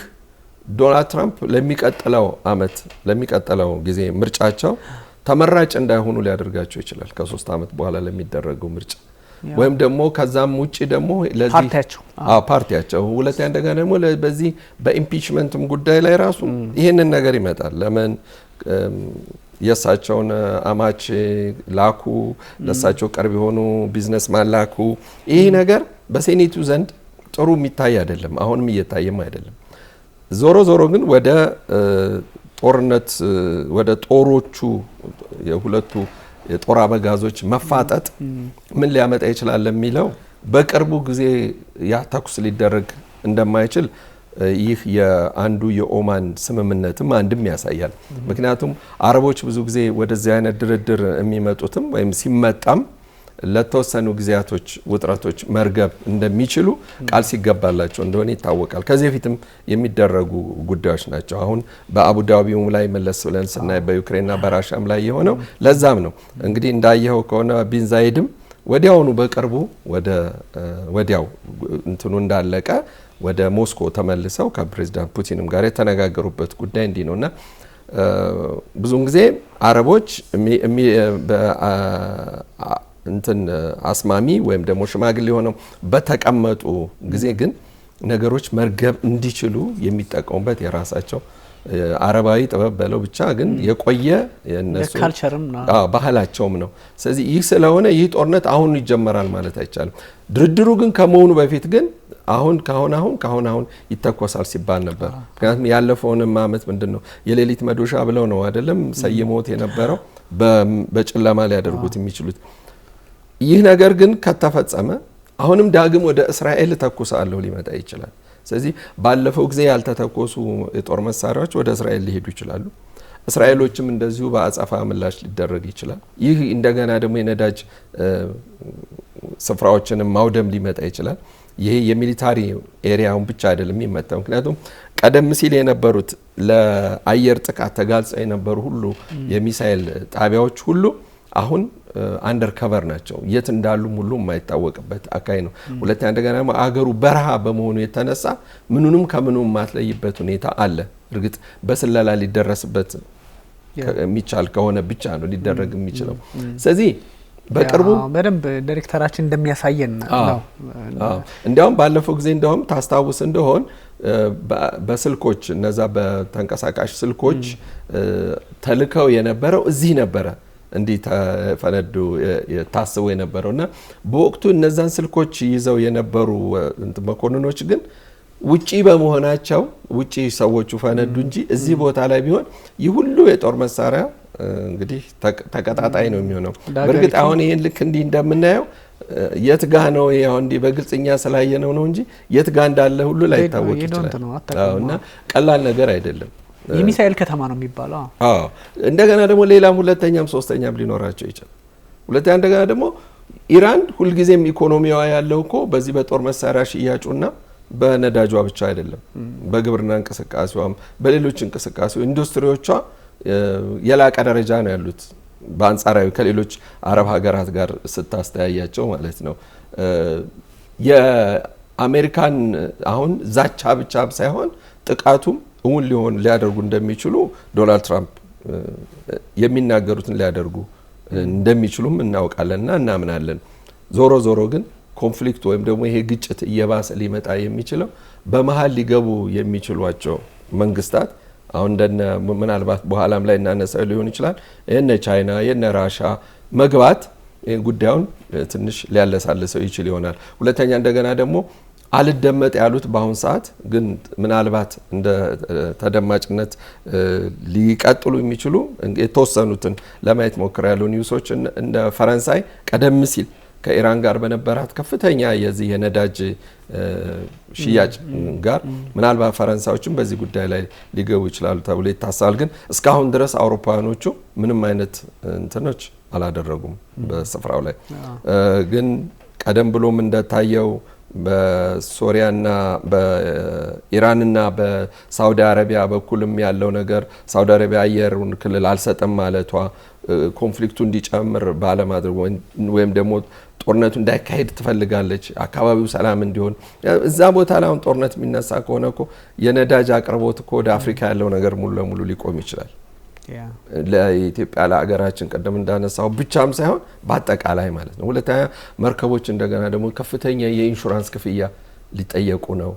ዶናልድ ትራምፕ ለሚቀጥለው አመት ለሚቀጥለው ጊዜ ምርጫቸው ተመራጭ እንዳይሆኑ ሊያደርጋቸው ይችላል። ከ3 አመት በኋላ ለሚደረገው ምርጫ ወይም ደግሞ ከዛም ውጪ ደግሞ ለዚህ ፓርቲያቸው ሁለተኛ እንደገና ደግሞ በዚህ በኢምፒችመንትም ጉዳይ ላይ ራሱ ይሄንን ነገር ይመጣል። ለምን የሳቸውን አማች ላኩ፣ ለሳቸው ቅርብ የሆኑ ቢዝነስማን ላኩ። ይሄ ነገር በሴኔቱ ዘንድ ጥሩ የሚታይ አይደለም፣ አሁንም እየታየም አይደለም። ዞሮ ግን ወደ ጦርነት ወደ ጦሮቹ የሁለቱ የጦር አበጋዞች መፋጠጥ ምን ሊያመጣ ይችላል ለሚለው በቅርቡ ጊዜ ያ ተኩስ ሊደረግ እንደማይችል ይህ የአንዱ የኦማን ስምምነትም አንድም ያሳያል። ምክንያቱም አረቦች ብዙ ጊዜ ወደዚህ አይነት ድርድር የሚመጡትም ወይም ሲመጣም ለተወሰኑ ጊዜያቶች ውጥረቶች መርገብ እንደሚችሉ ቃል ሲገባላቸው እንደሆነ ይታወቃል። ከዚህ በፊትም የሚደረጉ ጉዳዮች ናቸው። አሁን በአቡዳቢውም ላይ መለስ ብለን ስናይ በዩክሬንና በራሻም ላይ የሆነው ለዛም ነው። እንግዲህ እንዳየኸው ከሆነ ቢን ዛይድም ወዲያውኑ በቅርቡ ወዲያው እንትኑ እንዳለቀ ወደ ሞስኮ ተመልሰው ከፕሬዝዳንት ፑቲንም ጋር የተነጋገሩበት ጉዳይ እንዲህ ነውና ብዙውን ጊዜ አረቦች እንትን አስማሚ ወይም ደግሞ ሽማግሌ ሆነው በተቀመጡ ጊዜ ግን ነገሮች መርገብ እንዲችሉ የሚጠቀሙበት የራሳቸው አረባዊ ጥበብ በለው ብቻ ግን የቆየ የነሱ ካልቸርም ነው ባህላቸውም ነው። ስለዚህ ይህ ስለሆነ ይህ ጦርነት አሁን ይጀመራል ማለት አይቻልም። ድርድሩ ግን ከመሆኑ በፊት ግን አሁን ይተኮሳል ሲባል ነበር። ምክንያቱም ያለፈውንም አመት ምንድነው የሌሊት መዶሻ ብለው ነው አይደለም ሰይሞት የነበረው በጨለማ ሊያደርጉት የሚችሉት። ይህ ነገር ግን ከተፈጸመ አሁንም ዳግም ወደ እስራኤል ተኩሳለሁ ሊመጣ ይችላል። ስለዚህ ባለፈው ጊዜ ያልተተኮሱ የጦር መሳሪያዎች ወደ እስራኤል ሊሄዱ ይችላሉ። እስራኤሎችም እንደዚሁ በአጸፋ ምላሽ ሊደረግ ይችላል። ይህ እንደገና ደግሞ የነዳጅ ስፍራዎችንም ማውደም ሊመጣ ይችላል። ይሄ የሚሊታሪ ኤሪያውን ብቻ አይደለም የሚመጣው። ምክንያቱም ቀደም ሲል የነበሩት ለአየር ጥቃት ተጋልጸው የነበሩ ሁሉ የሚሳኤል ጣቢያዎች ሁሉ አሁን አንደር ከቨር ናቸው። የት እንዳሉ ሁሉ የማይታወቅበት አካይ ነው። ሁለተኛ እንደገና አገሩ በረሃ በመሆኑ የተነሳ ምኑንም ከምኑም ማትለይበት ሁኔታ አለ። እርግጥ በስለላ ሊደረስበት የሚቻል ከሆነ ብቻ ነው ሊደረግ የሚችለው። ስለዚህ በቅርቡ በደንብ ዳይሬክተራችን እንደሚያሳየን ነው። እንዲያውም ባለፈው ጊዜ እንዲያውም ታስታውስ እንደሆን በስልኮች እነዛ በተንቀሳቃሽ ስልኮች ተልከው የነበረው እዚህ ነበረ እንዲህ ተፈነዱ ታስቦ የነበረውና በወቅቱ እነዛን ስልኮች ይዘው የነበሩ መኮንኖች ግን ውጪ በመሆናቸው ውጪ ሰዎቹ ፈነዱ እንጂ እዚህ ቦታ ላይ ቢሆን ይህ ሁሉ የጦር መሳሪያ እንግዲህ ተቀጣጣይ ነው የሚሆነው። በእርግጥ አሁን ይሄን ልክ እንዲህ እንደምናየው የት ጋ ነው ያው እንዲህ በግልጽኛ ስላየነው ነው እንጂ የት ጋ እንዳለ ሁሉ ላይታወቅ ይችላል። እና ቀላል ነገር አይደለም። የሚሳኤል ከተማ ነው የሚባለው። እንደገና ደግሞ ሌላም ሁለተኛም ሶስተኛም ሊኖራቸው ይችላል። ሁለተኛ እንደገና ደግሞ ኢራን ሁልጊዜም ኢኮኖሚዋ ያለው እኮ በዚህ በጦር መሳሪያ ሽያጩና በነዳጇ ብቻ አይደለም። በግብርና እንቅስቃሴዋም በሌሎች እንቅስቃሴው ኢንዱስትሪዎቿ የላቀ ደረጃ ነው ያሉት በአንጻራዊ ከሌሎች አረብ ሀገራት ጋር ስታስተያያቸው ማለት ነው። የአሜሪካን አሁን ዛቻ ብቻ ሳይሆን ጥቃቱም እውን ሊያደርጉ እንደሚችሉ ዶናልድ ትራምፕ የሚናገሩትን ሊያደርጉ እንደሚችሉም እናውቃለንና እናምናለን። ዞሮ ግን ኮንፍሊክት ወይም ደግሞ ይሄ ግጭት እየባሰ ሊመጣ የሚችለው በመሃል ሊገቡ የሚችሏቸው መንግስታት አሁን እንደነ ምናልባት በኋላም ላይ እናነሳው ሊሆን ይችላል የነ ቻይና የነ ራሻ መግባት ጉዳዩን ትንሽ ሊያለሳልሰው ይችል ይሆናል። ሁለተኛ እንደገና ደግሞ አልደመጥ ያሉት በአሁን ሰዓት ግን ምናልባት እንደ ተደማጭነት ሊቀጥሉ የሚችሉ የተወሰኑትን ለማየት ሞክሬያለሁ። ኒውሶች እንደ ፈረንሳይ ቀደም ሲል ከኢራን ጋር በነበራት ከፍተኛ የዚህ የነዳጅ ሽያጭ ጋር ምናልባት ፈረንሳዮችም በዚህ ጉዳይ ላይ ሊገቡ ይችላሉ ተብሎ ይታሰባል። ግን እስካሁን ድረስ አውሮፓውያኖቹ ምንም አይነት እንትኖች አላደረጉም በስፍራው ላይ። ግን ቀደም ብሎም እንደታየው በሶሪያና በኢራንና በሳውዲ አረቢያ በኩልም ያለው ነገር ሳውዲ አረቢያ አየሩን ክልል አልሰጠም ማለቷ ኮንፍሊክቱ እንዲጨምር ባለማድረግ ወይም ደግሞ ጦርነቱ እንዳይካሄድ ትፈልጋለች፣ አካባቢው ሰላም እንዲሆን። እዛ ቦታ ላይ አሁን ጦርነት የሚነሳ ከሆነ እኮ የነዳጅ አቅርቦት እኮ ወደ አፍሪካ ያለው ነገር ሙሉ ለሙሉ ሊቆም ይችላል። ለኢትዮጵያ ለሀገራችን ቀደም እንዳነሳው ብቻም ሳይሆን በአጠቃላይ ማለት ነው። ሁለተኛ መርከቦች እንደገና ደግሞ ከፍተኛ የኢንሹራንስ ክፍያ ሊጠየቁ ነው።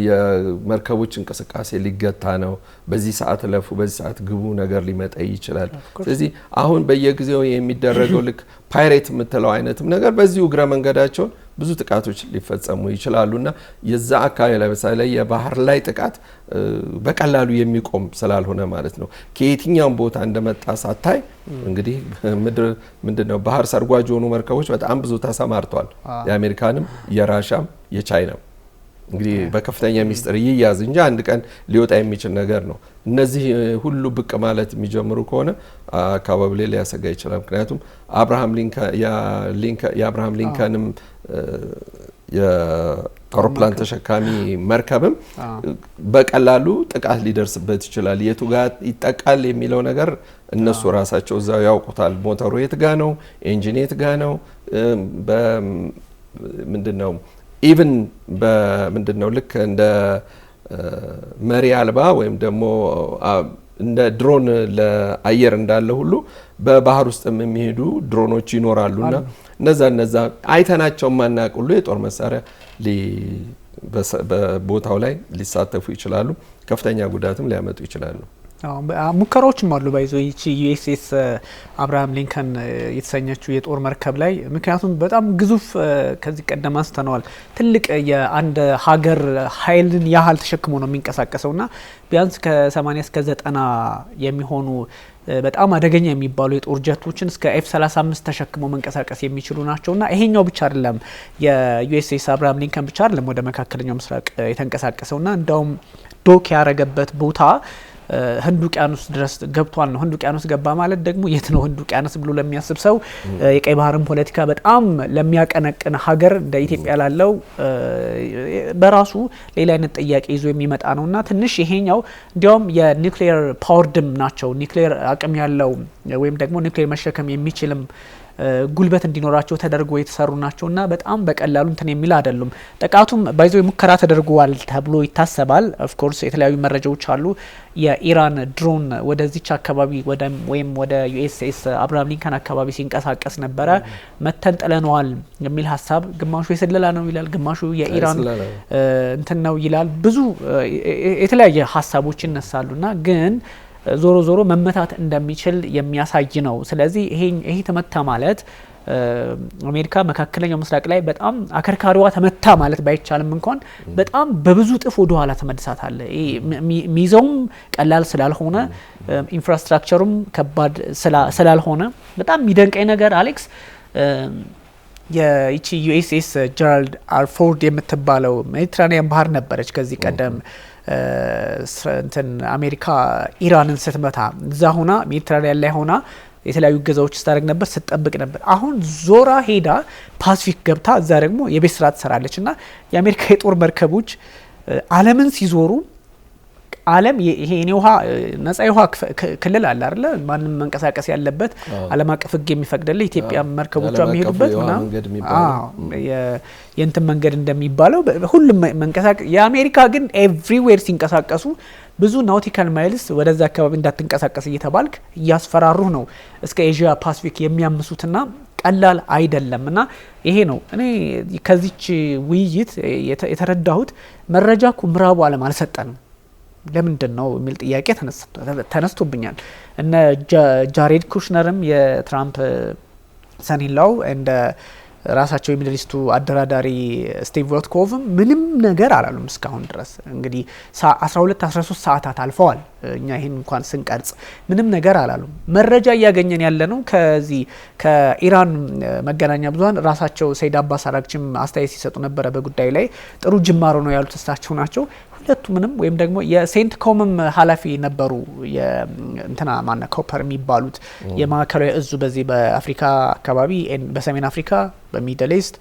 የመርከቦች እንቅስቃሴ ሊገታ ነው። በዚህ ሰዓት ለፉ፣ በዚህ ሰዓት ግቡ ነገር ሊመጣ ይችላል። ስለዚህ አሁን በየጊዜው የሚደረገው ልክ ፓይሬት የምትለው አይነትም ነገር በዚሁ እግረ መንገዳቸውን ብዙ ጥቃቶች ሊፈጸሙ ይችላሉና የዛ አካባቢ ላይ በተለይ የባህር ላይ ጥቃት በቀላሉ የሚቆም ስላልሆነ ማለት ነው። ከየትኛውም ቦታ እንደመጣ ሳታይ እንግዲህ ምድር ምንድነው ባህር ሰርጓጅ የሆኑ መርከቦች በጣም ብዙ ተሰማርተዋል። የአሜሪካንም የራሻም የቻይናም እንግዲህ በከፍተኛ ሚስጥር ይያዝ እንጂ አንድ ቀን ሊወጣ የሚችል ነገር ነው። እነዚህ ሁሉ ብቅ ማለት የሚጀምሩ ከሆነ አካባቢ ላይ ሊያሰጋ ይችላል። ምክንያቱም የአብርሃም ሊንከንም የአውሮፕላን ተሸካሚ መርከብም በቀላሉ ጥቃት ሊደርስበት ይችላል። የቱ ጋር ይጠቃል የሚለው ነገር እነሱ ራሳቸው እዛው ያውቁታል። ሞተሩ የት ጋ ነው፣ ኢንጂን የት ጋ ነው፣ ምንድነው ኢቭን በምንድነው ልክ እንደ መሪ አልባ ወይም ደግሞ እንደ ድሮን ለአየር እንዳለ ሁሉ በባህር ውስጥ የሚሄዱ ድሮኖች ይኖራሉና እነዛ አይተናቸው ማናቅ ሁሉ የጦር መሳሪያ በቦታው ላይ ሊሳተፉ ይችላሉ። ከፍተኛ ጉዳትም ሊያመጡ ይችላሉ። ሙከራዎችም አሉ ባይዞ ይቺ ዩኤስኤስ አብርሃም ሊንከን የተሰኘችው የጦር መርከብ ላይ ምክንያቱም በጣም ግዙፍ ከዚህ ቀደም አንስተነዋል ትልቅ የአንድ ሀገር ኃይልን ያህል ተሸክሞ ነው የሚንቀሳቀሰውና ቢያንስ ከ80 እስከ 90 የሚሆኑ በጣም አደገኛ የሚባሉ የጦር ጀቶችን እስከ F-35 ተሸክሞ መንቀሳቀስ የሚችሉ ናቸውና ይሄኛው ብቻ አይደለም የዩኤስኤስ አብርሃም ሊንከን ብቻ አይደለም ወደ መካከለኛው ምስራቅ የተንቀሳቀሰውና እንደውም ዶክ ያረገበት ቦታ ህንድ ውቅያኖስ ድረስ ገብቷል ነው። ህንድ ውቅያኖስ ገባ ማለት ደግሞ የት ነው ህንድ ውቅያኖስ ብሎ ለሚያስብ ሰው የቀይ ባህርን ፖለቲካ በጣም ለሚያቀነቅን ሀገር እንደ ኢትዮጵያ ላለው በራሱ ሌላ አይነት ጥያቄ ይዞ የሚመጣ ነውና ትንሽ ይሄኛው እንዲያውም የኒውክሌር ፓወርድም ናቸው ኒውክሌር አቅም ያለው ወይም ደግሞ ኒውክሌር መሸከም የሚችልም ጉልበት እንዲኖራቸው ተደርጎ የተሰሩ ናቸውና በጣም በቀላሉ እንትን የሚል አይደሉም። ጥቃቱም ባይዞ ሙከራ ተደርጓል ተብሎ ይታሰባል። ኦፍ ኮርስ የተለያዩ መረጃዎች አሉ። የኢራን ድሮን ወደዚች አካባቢ ወይም ወደ ዩኤስኤስ አብርሃም ሊንከን አካባቢ ሲንቀሳቀስ ነበረ መተን ጥለነዋል የሚል ሀሳብ ግማሹ የስለላ ነው ይላል፣ ግማሹ የኢራን እንትን ነው ይላል። ብዙ የተለያየ ሀሳቦች ይነሳሉና ግን ዞሮ ዞሮ መመታት እንደሚችል የሚያሳይ ነው። ስለዚህ ይሄ ተመታ ማለት አሜሪካ መካከለኛው ምስራቅ ላይ በጣም አከርካሪዋ ተመታ ማለት ባይቻልም እንኳን በጣም በብዙ ጥፍ ወደ ኋላ ተመልሳታለ። ሚዛውም ቀላል ስላልሆነ ኢንፍራስትራክቸሩም ከባድ ስላልሆነ በጣም የሚደንቀኝ ነገር አሌክስ የኢቺ ዩኤስኤስ ጀራልድ አር ፎርድ የምትባለው ሜዲትራኒያን ባህር ነበረች ከዚህ ቀደም እንትን አሜሪካ ኢራንን ስትመታ እዛ ሆና ሜዲትራኒያን ላይ ሆና የተለያዩ ገዛዎች ስታደርግ ነበር፣ ስትጠብቅ ነበር። አሁን ዞራ ሄዳ ፓሲፊክ ገብታ እዛ ደግሞ የቤት ስራ ትሰራለችና የአሜሪካ የጦር መርከቦች ዓለምን ሲዞሩ ዓለም ይሄ የኔ ውሃ ነፃ የውሃ ክልል አለ አይደለ? ማንም መንቀሳቀስ ያለበት ዓለም አቀፍ ሕግ የሚፈቅድልህ ኢትዮጵያ መርከቦቿ የሚሄዱበት የእንትን መንገድ እንደሚባለው ሁሉም መንቀሳቀስ የአሜሪካ ግን ኤቭሪዌር ሲንቀሳቀሱ ብዙ ናውቲካል ማይልስ ወደዛ አካባቢ እንዳትንቀሳቀስ እየተባልክ እያስፈራሩ ነው እስከ ኤዥያ ፓሲፊክ የሚያምሱትና ቀላል አይደለምና ይሄ ነው እኔ ከዚች ውይይት የተረዳሁት መረጃ ምዕራቡ ዓለም አልሰጠንም ለምንድን ነው የሚል ጥያቄ ተነስቶብኛል። እነ ጃሬድ ኩሽነርም የትራምፕ ሰኒላው እንደ ራሳቸው የሚድል ኢስቱ አደራዳሪ ስቲቭ ዊትኮቭ ምንም ነገር አላሉም እስካሁን ድረስ። እንግዲህ 12-13 ሰዓታት አልፈዋል እኛ ይሄን እንኳን ስንቀርጽ ምንም ነገር አላሉም። መረጃ እያገኘን ያለ ነው ከዚህ ከኢራን መገናኛ ብዙሃን ራሳቸው ሰይድ አባስ አራግቺም አስተያየት ሲሰጡ ነበረ በጉዳዩ ላይ ጥሩ ጅማሮ ነው ያሉት እሳቸው ናቸው። ሁለቱ ምንም ወይም ደግሞ የሴንት ኮምም ኃላፊ ነበሩ የእንትና ማና ኮፐር የሚባሉት የማዕከላዊ እዙ በዚህ በአፍሪካ አካባቢ በሰሜን አፍሪካ በሚድል ኢስት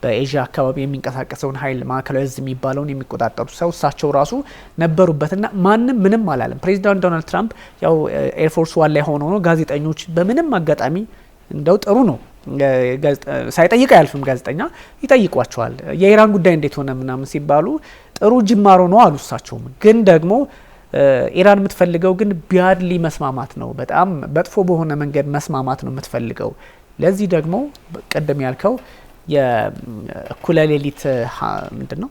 በኤዥያ አካባቢ የሚንቀሳቀሰውን ኃይል ማዕከላዊ እዝ የሚባለውን የሚቆጣጠሩ ሰው እሳቸው ራሱ ነበሩበትና ማንም ምንም አላለም። ፕሬዚዳንት ዶናልድ ትራምፕ ያው ኤርፎርስ ዋን ላይ ሆነው ነው ጋዜጠኞች በምንም አጋጣሚ እንደው ጥሩ ነው ሳይጠይቅ አያልፍም ጋዜጠኛ ይጠይቋቸዋል የኢራን ጉዳይ እንዴት ሆነ ምናምን ሲባሉ ጥሩ ጅማሮ ነው አሉ። እሳቸውም ግን ደግሞ ኢራን የምትፈልገው ግን ቢያድሊ መስማማት ነው፣ በጣም በጥፎ በሆነ መንገድ መስማማት ነው የምትፈልገው። ለዚህ ደግሞ ቀደም ያልከው የእኩለ ሌሊት ምንድነው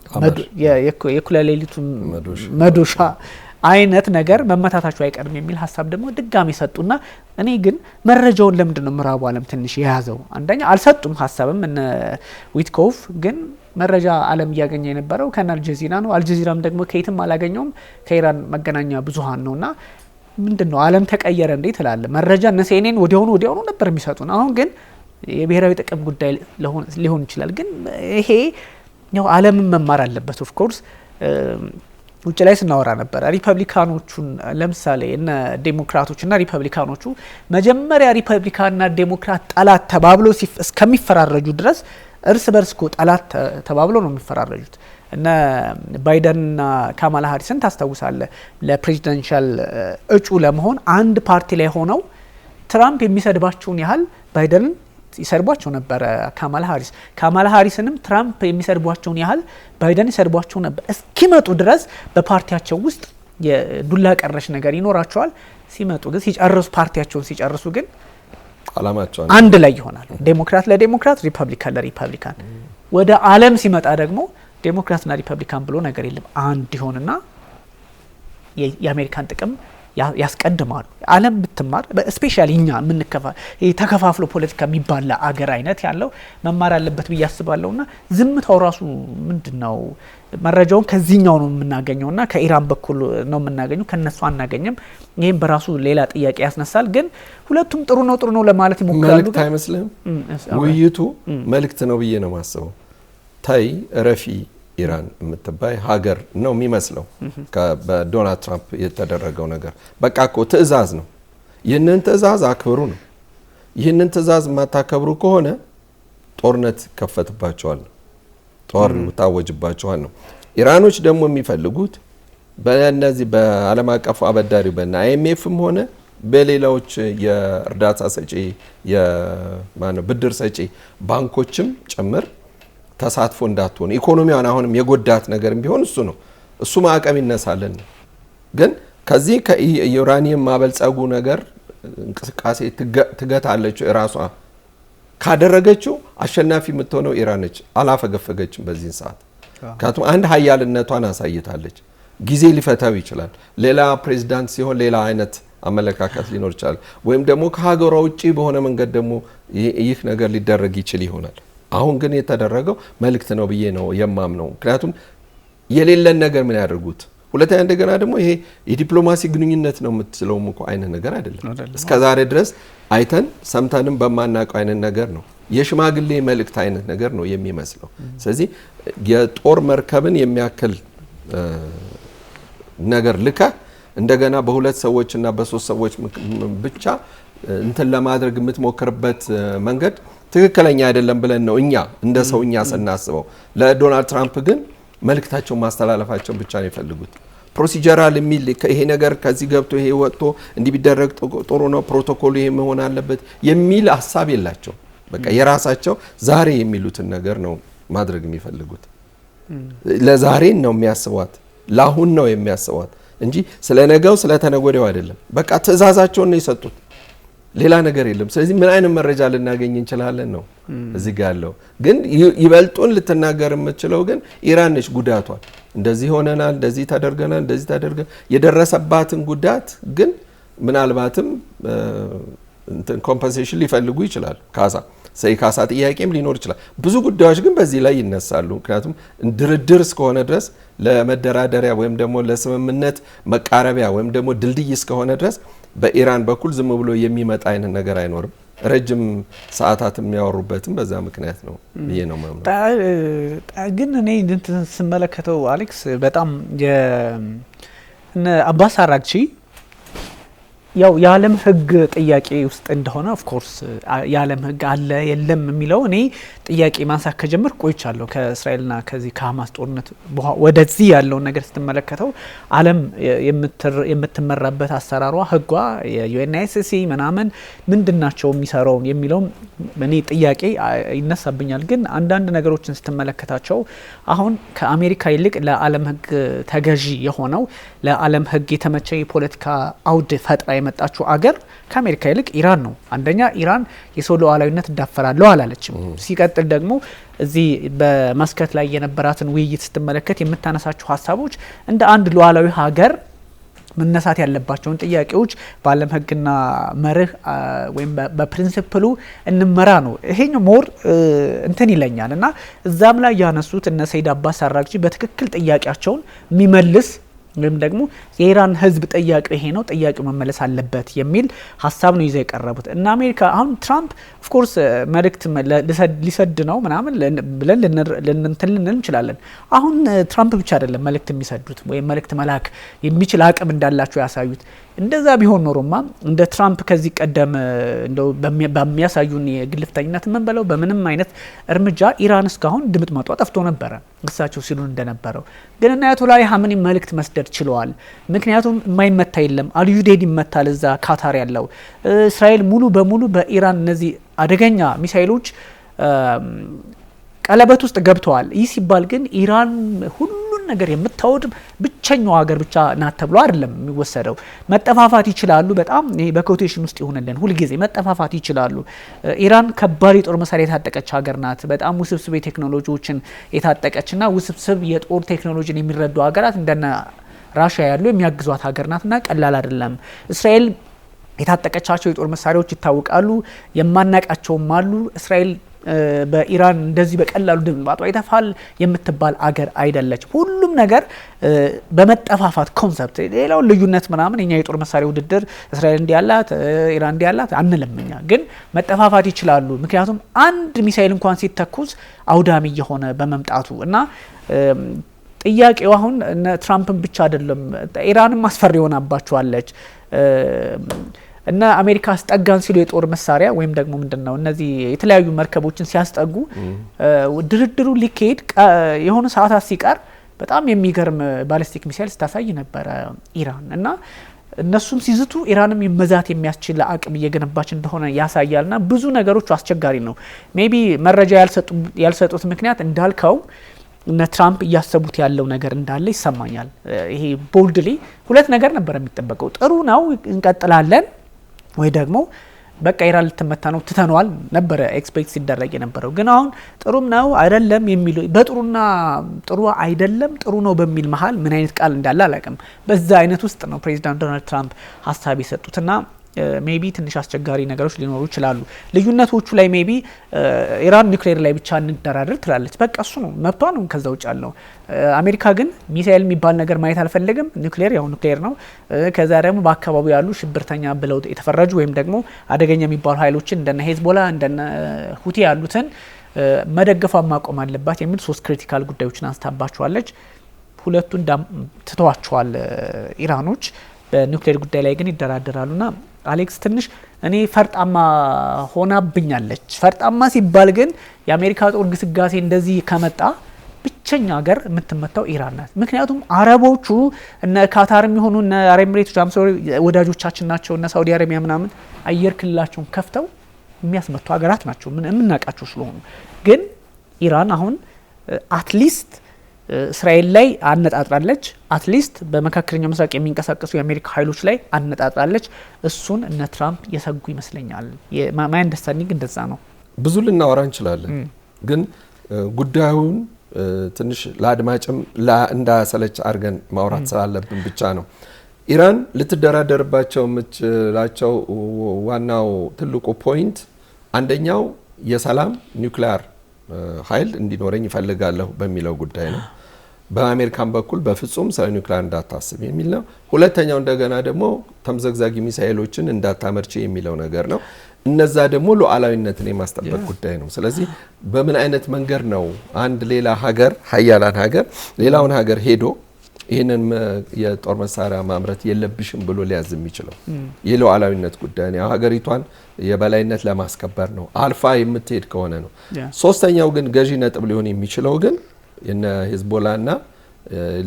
የእኩለ ሌሊቱ መዶሻ አይነት ነገር መመታታቸው አይቀርም የሚል ሀሳብ ደግሞ ድጋሚ ሰጡና እኔ ግን መረጃውን ለምንድነው ምዕራቡ ዓለም ትንሽ የያዘው? አንደኛ አልሰጡም ሀሳብም እነ ዊትኮቭ ግን መረጃ ዓለም እያገኘ የነበረው ከነ አልጀዚራ ነው። አልጀዚራም ደግሞ ከየትም አላገኘውም ከኢራን መገናኛ ብዙሃን ነውና ምንድነው ዓለም ተቀየረ እንዴ ትላለ? መረጃ እነ ሲኤንኤን ወዲያውኑ ነበር የሚሰጡን። አሁን ግን የብሔራዊ ጥቅም ጉዳይ ሊሆን ይችላል። ግን ይሄ ያው ዓለም መማር አለበት ኦፍ ኮርስ። ውጭ ላይ ስናወራ ነበር ሪፐብሊካኖቹን ለምሳሌ እነ ዴሞክራቶችና ሪፐብሊካኖቹ መጀመሪያ ሪፐብሊካንና ዴሞክራት ጠላት ተባብሎ እስከሚፈራረጁ ድረስ እርስ በርስ እኮ ጠላት ተባብሎ ነው የሚፈራረጁት። እነ ባይደንና ካማላ ሃሪስን ታስታውሳለህ? ለፕሬዚደንሻል እጩ ለመሆን አንድ ፓርቲ ላይ ሆነው ትራምፕ የሚሰድባቸውን ያህል ባይደንን ይሰርቧቸው ነበር ካማላ ሃሪስንም ትራምፕ የሚሰድቧቸውን ያህል ባይደን ይሰድቧቸው ነበር። እስኪመጡ ድረስ በፓርቲያቸው ውስጥ የዱላ ቀረሽ ነገር ይኖራቸዋል። ሲመጡ ግን ፓርቲያቸውን ሲጨርሱ ግን አላማቸው አንድ ላይ ይሆናል። ዴሞክራት ለዴሞክራት፣ ሪፐብሊካን ለሪፐብሊካን። ወደ ዓለም ሲመጣ ደግሞ ዴሞክራትና ሪፐብሊካን ብሎ ነገር የለም። አንድ ይሆንና የአሜሪካን ጥቅም ያስቀድማሉ። ዓለም ብትማር ስፔሻሊ እኛ ተከፋፍሎ ፖለቲካ የሚባል አገር አይነት ያለው መማር አለበት ብዬ አስባለሁና ዝምታው ራሱ ምንድነው? መረጃውን ከዚህኛው ነው የምናገኘውና ከኢራን በኩል ነው የምናገኘው ከነሱ አናገኝም። ይሄም በራሱ ሌላ ጥያቄ ያስነሳል። ግን ሁለቱም ጥሩ ነው ለማለት ይሞክራሉ። መልእክት አይመስልም? ውይይቱ መልእክት ነው ብዬ ነው ማስበው። ታይ ረፊ ኢራን የምትባይ ሀገር ነው የሚመስለው በዶናልድ ትራምፕ የተደረገው ነገር። በቃ እኮ ትዕዛዝ ነው። ይህንን ትዕዛዝ አክብሩ ነው። ይህንን ትዕዛዝ የማታከብሩ ከሆነ ጦርነት ይከፈትባቸዋል፣ ጦር ታወጅባቸዋል ነው። ኢራኖች ደግሞ የሚፈልጉት በእነዚህ በዓለም አቀፉ አበዳሪው በአይኤምኤፍም ሆነ በሌላዎች የእርዳታ ሰጪ ብድር ሰጪ ባንኮችም ጭምር ተሳትፎ እንዳትሆን ኢኮኖሚዋን አሁንም የጎዳት ነገር ቢሆን እሱ ነው። እሱ ማዕቀብ ይነሳልን። ግን ከዚህ ከዩራኒየም ማበልጸጉ ነገር እንቅስቃሴ ትገታለች። ራሷ ካደረገችው አሸናፊ የምትሆነው ኢራን ነች። አላፈገፈገችም በዚህ ሰዓት። ምክንያቱም አንድ ሀያልነቷን አሳይታለች። ጊዜ ሊፈታው ይችላል። ሌላ ፕሬዝዳንት ሲሆን ሌላ አይነት አመለካከት ሊኖር ይችላል። ወይም ደግሞ ከሀገሯ ውጪ በሆነ መንገድ ደግሞ ይህ ነገር ሊደረግ ይችል ይሆናል። አሁን ግን የተደረገው መልእክት ነው ብዬ ነው የማምነው። ምክንያቱም የሌለን ነገር ምን ያደርጉት። ሁለተኛ እንደገና ደግሞ ይሄ የዲፕሎማሲ ግንኙነት ነው የምትለውም እኮ አይነት ነገር አይደለም። እስከዛሬ ድረስ አይተን ሰምተንም በማናውቀው አይነት ነገር ነው። የሽማግሌ መልእክት አይነት ነገር ነው የሚመስለው። ስለዚህ የጦር መርከብን የሚያክል ነገር ልካ እንደገና በሁለት ሰዎችና በሶስት ሰዎች ብቻ እንትን ለማድረግ የምትሞክርበት መንገድ ትክክለኛ አይደለም ብለን ነው እኛ እንደ ሰውኛ ስናስበው። ለዶናልድ ትራምፕ ግን መልእክታቸውን ማስተላለፋቸው ብቻ ነው የፈልጉት። ፕሮሲጀራል የሚል ይሄ ነገር ከዚህ ገብቶ ይሄ ወጥቶ እንዲህ ቢደረግ ጥሩ ነው፣ ፕሮቶኮሉ ይሄ መሆን አለበት የሚል ሀሳብ የላቸው። በቃ የራሳቸው ዛሬ የሚሉትን ነገር ነው ማድረግ የሚፈልጉት። ለዛሬ ነው የሚያስቧት፣ ለአሁን ነው የሚያስቧት እንጂ ስለ ነገው ስለ ተነጎደው አይደለም። በቃ ትዕዛዛቸውን ነው የሰጡት፣ ሌላ ነገር የለም። ስለዚህ ምን አይነት መረጃ ልናገኝ እንችላለን ነው እዚህ ጋር ያለው። ግን ይበልጡን ልትናገር የምትችለው ግን ኢራን ነች። ጉዳቷን እንደዚህ ሆነናል፣ እንደዚህ ተደርገናል፣ እንደዚህ ተደርገን የደረሰባትን ጉዳት ግን ምናልባትም ኮምፐንሴሽን ሊፈልጉ ይችላል፣ ካሳ። የካሳ ጥያቄም ሊኖር ይችላል። ብዙ ጉዳዮች ግን በዚህ ላይ ይነሳሉ። ምክንያቱም ድርድር እስከሆነ ድረስ ለመደራደሪያ ወይም ደግሞ ለስምምነት መቃረቢያ ወይም ደግሞ ድልድይ እስከሆነ ድረስ በኢራን በኩል ዝም ብሎ የሚመጣ አይነት ነገር አይኖርም። ረጅም ሰዓታት የሚያወሩበትም በዛ ምክንያት ነው ብዬ ነው ማለት ነው። ግን እኔ ስመለከተው አሌክስ በጣም አባስ አራግቺ ያው የዓለም ሕግ ጥያቄ ውስጥ እንደሆነ ኦፍ ኮርስ የዓለም ሕግ አለ የለም የሚለው እኔ ጥያቄ ማንሳት ከጀመር ቆይቻለሁ። ከእስራኤልና ከዚህ ከሐማስ ጦርነት ወደዚህ ያለውን ነገር ስትመለከተው ዓለም የምትመራበት አሰራሯ ሕጓ የዩኤንኤስሲ ምናምን ምንድናቸው የሚሰራው የሚለው እኔ ጥያቄ ይነሳብኛል። ግን አንዳንድ ነገሮችን ስትመለከታቸው አሁን ከአሜሪካ ይልቅ ለዓለም ሕግ ተገዢ የሆነው ለዓለም ሕግ የተመቸ የፖለቲካ አውድ ፈጥራ የመጣችው አገር ከአሜሪካ ይልቅ ኢራን ነው። አንደኛ ኢራን የሰው ሉዓላዊነት እዳፈራለሁ አላለችም። ሲቀጥል ደግሞ እዚህ በመስከት ላይ የነበራትን ውይይት ስትመለከት የምታነሳቸው ሀሳቦች እንደ አንድ ሉዓላዊ ሀገር መነሳት ያለባቸውን ጥያቄዎች በዓለም ሕግና መርህ ወይም በፕሪንሲፕሉ እንመራ ነው። ይሄኛው ሞር እንትን ይለኛል እና እዛም ላይ ያነሱት እነ ሰይድ አባስ አራግቺ በትክክል ጥያቄያቸውን የሚመልስ ወይም ደግሞ የኢራን ሕዝብ ጥያቄው ይሄ ነው፣ ጥያቄው መመለስ አለበት የሚል ሀሳብ ነው ይዘው የቀረቡት እና አሜሪካ አሁን ትራምፕ ኦፍ ኮርስ መልእክት ሊሰድ ነው ምናምን ብለን ልንል እንችላለን። አሁን ትራምፕ ብቻ አይደለም መልእክት የሚሰዱት ወይም መልእክት መላክ የሚችል አቅም እንዳላቸው ያሳዩት። እንደዛ ቢሆን ኖሮማ እንደ ትራምፕ ከዚህ ቀደም እንደው በሚያሳዩን የግልፍተኝነት ምን በለው በምንም አይነት እርምጃ ኢራን እስካሁን ድምጥማጧ ጠፍቶ ነበረ እሳቸው ሲሉ እንደነበረው። ግን እና አያቶላ ኻሜኒ መልእክት መስደድ ችለዋል። ምክንያቱም የማይመታ የለም። አልዩዴድ ይመታል እዛ ካታር ያለው። እስራኤል ሙሉ በሙሉ በኢራን እነዚህ አደገኛ ሚሳኤሎች ቀለበት ውስጥ ገብተዋል። ይህ ሲባል ግን ኢራን ሁሉን ነገር የምታወድም ብቸኛው ሀገር ብቻ ናት ተብሎ አይደለም የሚወሰደው። መጠፋፋት ይችላሉ። በጣም ይሄ በኮቴሽን ውስጥ ይሆንልን ሁልጊዜ መጠፋፋት ይችላሉ። ኢራን ከባድ የጦር መሳሪያ የታጠቀች ሀገር ናት። በጣም ውስብስብ ቴክኖሎጂዎችን የታጠቀችና ውስብስብ የጦር ቴክኖሎጂን የሚረዱ ሀገራት እንደነ ራሽያ ያሉ የሚያግዟት ሀገር ናትና ቀላል አይደለም። እስራኤል የታጠቀቻቸው የጦር መሳሪያዎች ይታወቃሉ። የማናቃቸውም አሉ። እስራኤል በኢራን እንደዚህ በቀላሉ ድምጥማጧ ይተፋል የምትባል አገር አይደለች። ሁሉም ነገር በመጠፋፋት ኮንሰፕት ሌላው ልዩነት ምናምን እኛ የጦር መሳሪያ ውድድር እስራኤል እንዲያላት ኢራን እንዲያላት አንለምኛ፣ ግን መጠፋፋት ይችላሉ። ምክንያቱም አንድ ሚሳኤል እንኳን ሲተኩስ አውዳሚ የሆነ በመምጣቱ እና ጥያቄው አሁን ትራምፕን ብቻ አይደለም ኢራንም አስፈሪ ሆናባቸዋለች እና አሜሪካ አስጠጋን ሲሉ የጦር መሳሪያ ወይም ደግሞ ምንድነው እነዚህ የተለያዩ መርከቦችን ሲያስጠጉ ድርድሩ ሊካሄድ የሆነ ሰዓታት ሲቀር በጣም የሚገርም ባሊስቲክ ሚሳይል ስታሳይ ነበረ ኢራን እና እነሱም ሲዝቱ ኢራንም መዛት የሚያስችል አቅም እየገነባች እንደሆነ ያሳያልና ብዙ ነገሮች አስቸጋሪ ነው። ሜቢ መረጃ ያልሰጡት ምክንያት እንዳልከው እነ ትራምፕ እያሰቡት ያለው ነገር እንዳለ ይሰማኛል። ይሄ ቦልድሊ ሁለት ነገር ነበር የሚጠበቀው። ጥሩ ነው እንቀጥላለን ወይ ደግሞ በቃ ኢራን ልትመታ ነው ትተነዋል ነበረ ኤክስፔክት ሲደረግ የነበረው። ግን አሁን ጥሩም ነው አይደለም የሚሉ በጥሩና ጥሩ አይደለም ጥሩ ነው በሚል መሀል ምን አይነት ቃል እንዳለ አላውቅም። በዛ አይነት ውስጥ ነው ፕሬዚዳንት ዶናልድ ትራምፕ ሀሳብ የሰጡትና ሜቢ ትንሽ አስቸጋሪ ነገሮች ሊኖሩ ይችላሉ። ልዩነቶቹ ላይ ሜቢ ኢራን ኒውክሌር ላይ ብቻ እንደራደር ትላለች። በቃ እሱ ነው መብቷ ነው። ከዛ ውጭ ያለው አሜሪካ ግን ሚሳኤል የሚባል ነገር ማየት አልፈለግም። ኒውክሌር ያው ኒውክሌር ነው። ከዛ ደግሞ በአካባቢው ያሉ ሽብርተኛ ብለው የተፈረጁ ወይም ደግሞ አደገኛ የሚባሉ ኃይሎችን እንደነ ሄዝቦላ እንደነ ሁቲ ያሉትን መደገፏ ማቆም አለባት የሚል ሶስት ክሪቲካል ጉዳዮችን አንስታባቸዋለች። ሁለቱን ትተዋቸዋል ኢራኖች። በኒውክሌር ጉዳይ ላይ ግን ይደራደራሉና አሌክስ ትንሽ እኔ ፈርጣማ ሆናብኛለች። ፈርጣማ ሲባል ግን የአሜሪካ ጦር ግስጋሴ እንደዚህ ከመጣ ብቸኛ ሀገር የምትመታው ኢራን ናት። ምክንያቱም አረቦቹ እነ ካታርም ይሆኑ እነ አረብ ኤሚሬቶች ወዳጆቻችን ናቸው። እነ ሳውዲ አረቢያ ምናምን አየር ክልላቸውን ከፍተው የሚያስመቱ ሀገራት ናቸው የምናውቃቸው ስለሆኑ። ግን ኢራን አሁን አትሊስት እስራኤል ላይ አነጣጥራለች። አትሊስት በመካከለኛው ምስራቅ የሚንቀሳቀሱ የአሜሪካ ኃይሎች ላይ አነጣጥራለች። እሱን እነ ትራምፕ የሰጉ ይመስለኛል። ማይ አንደርስታንዲንግ እንደዛ ነው። ብዙ ልናወራ እንችላለን፣ ግን ጉዳዩን ትንሽ ለአድማጭም እንዳሰለች አድርገን ማውራት ስላለብን ብቻ ነው። ኢራን ልትደራደርባቸው የምትችላቸው ዋናው ትልቁ ፖይንት አንደኛው የሰላም ኒውክሊየር ኃይል እንዲኖረኝ ይፈልጋለሁ በሚለው ጉዳይ ነው። በአሜሪካን በኩል በፍጹም ስለ ኒውክሊየር እንዳታስብ የሚል ነው። ሁለተኛው እንደገና ደግሞ ተምዘግዛጊ ሚሳኤሎችን እንዳታመርች የሚለው ነገር ነው። እነዛ ደግሞ ሉዓላዊነትን የማስጠበቅ ጉዳይ ነው። ስለዚህ በምን አይነት መንገድ ነው አንድ ሌላ ሀገር ሀያላን ሀገር ሌላውን ሀገር ሄዶ ይህንን የጦር መሳሪያ ማምረት የለብሽም ብሎ ሊያዝ የሚችለው? የሉዓላዊነት ጉዳይ ነው። ሀገሪቷን የበላይነት ለማስከበር ነው አልፋ የምትሄድ ከሆነ ነው። ሶስተኛው ግን ገዢ ነጥብ ሊሆን የሚችለው ግን የነ ሂዝቦላና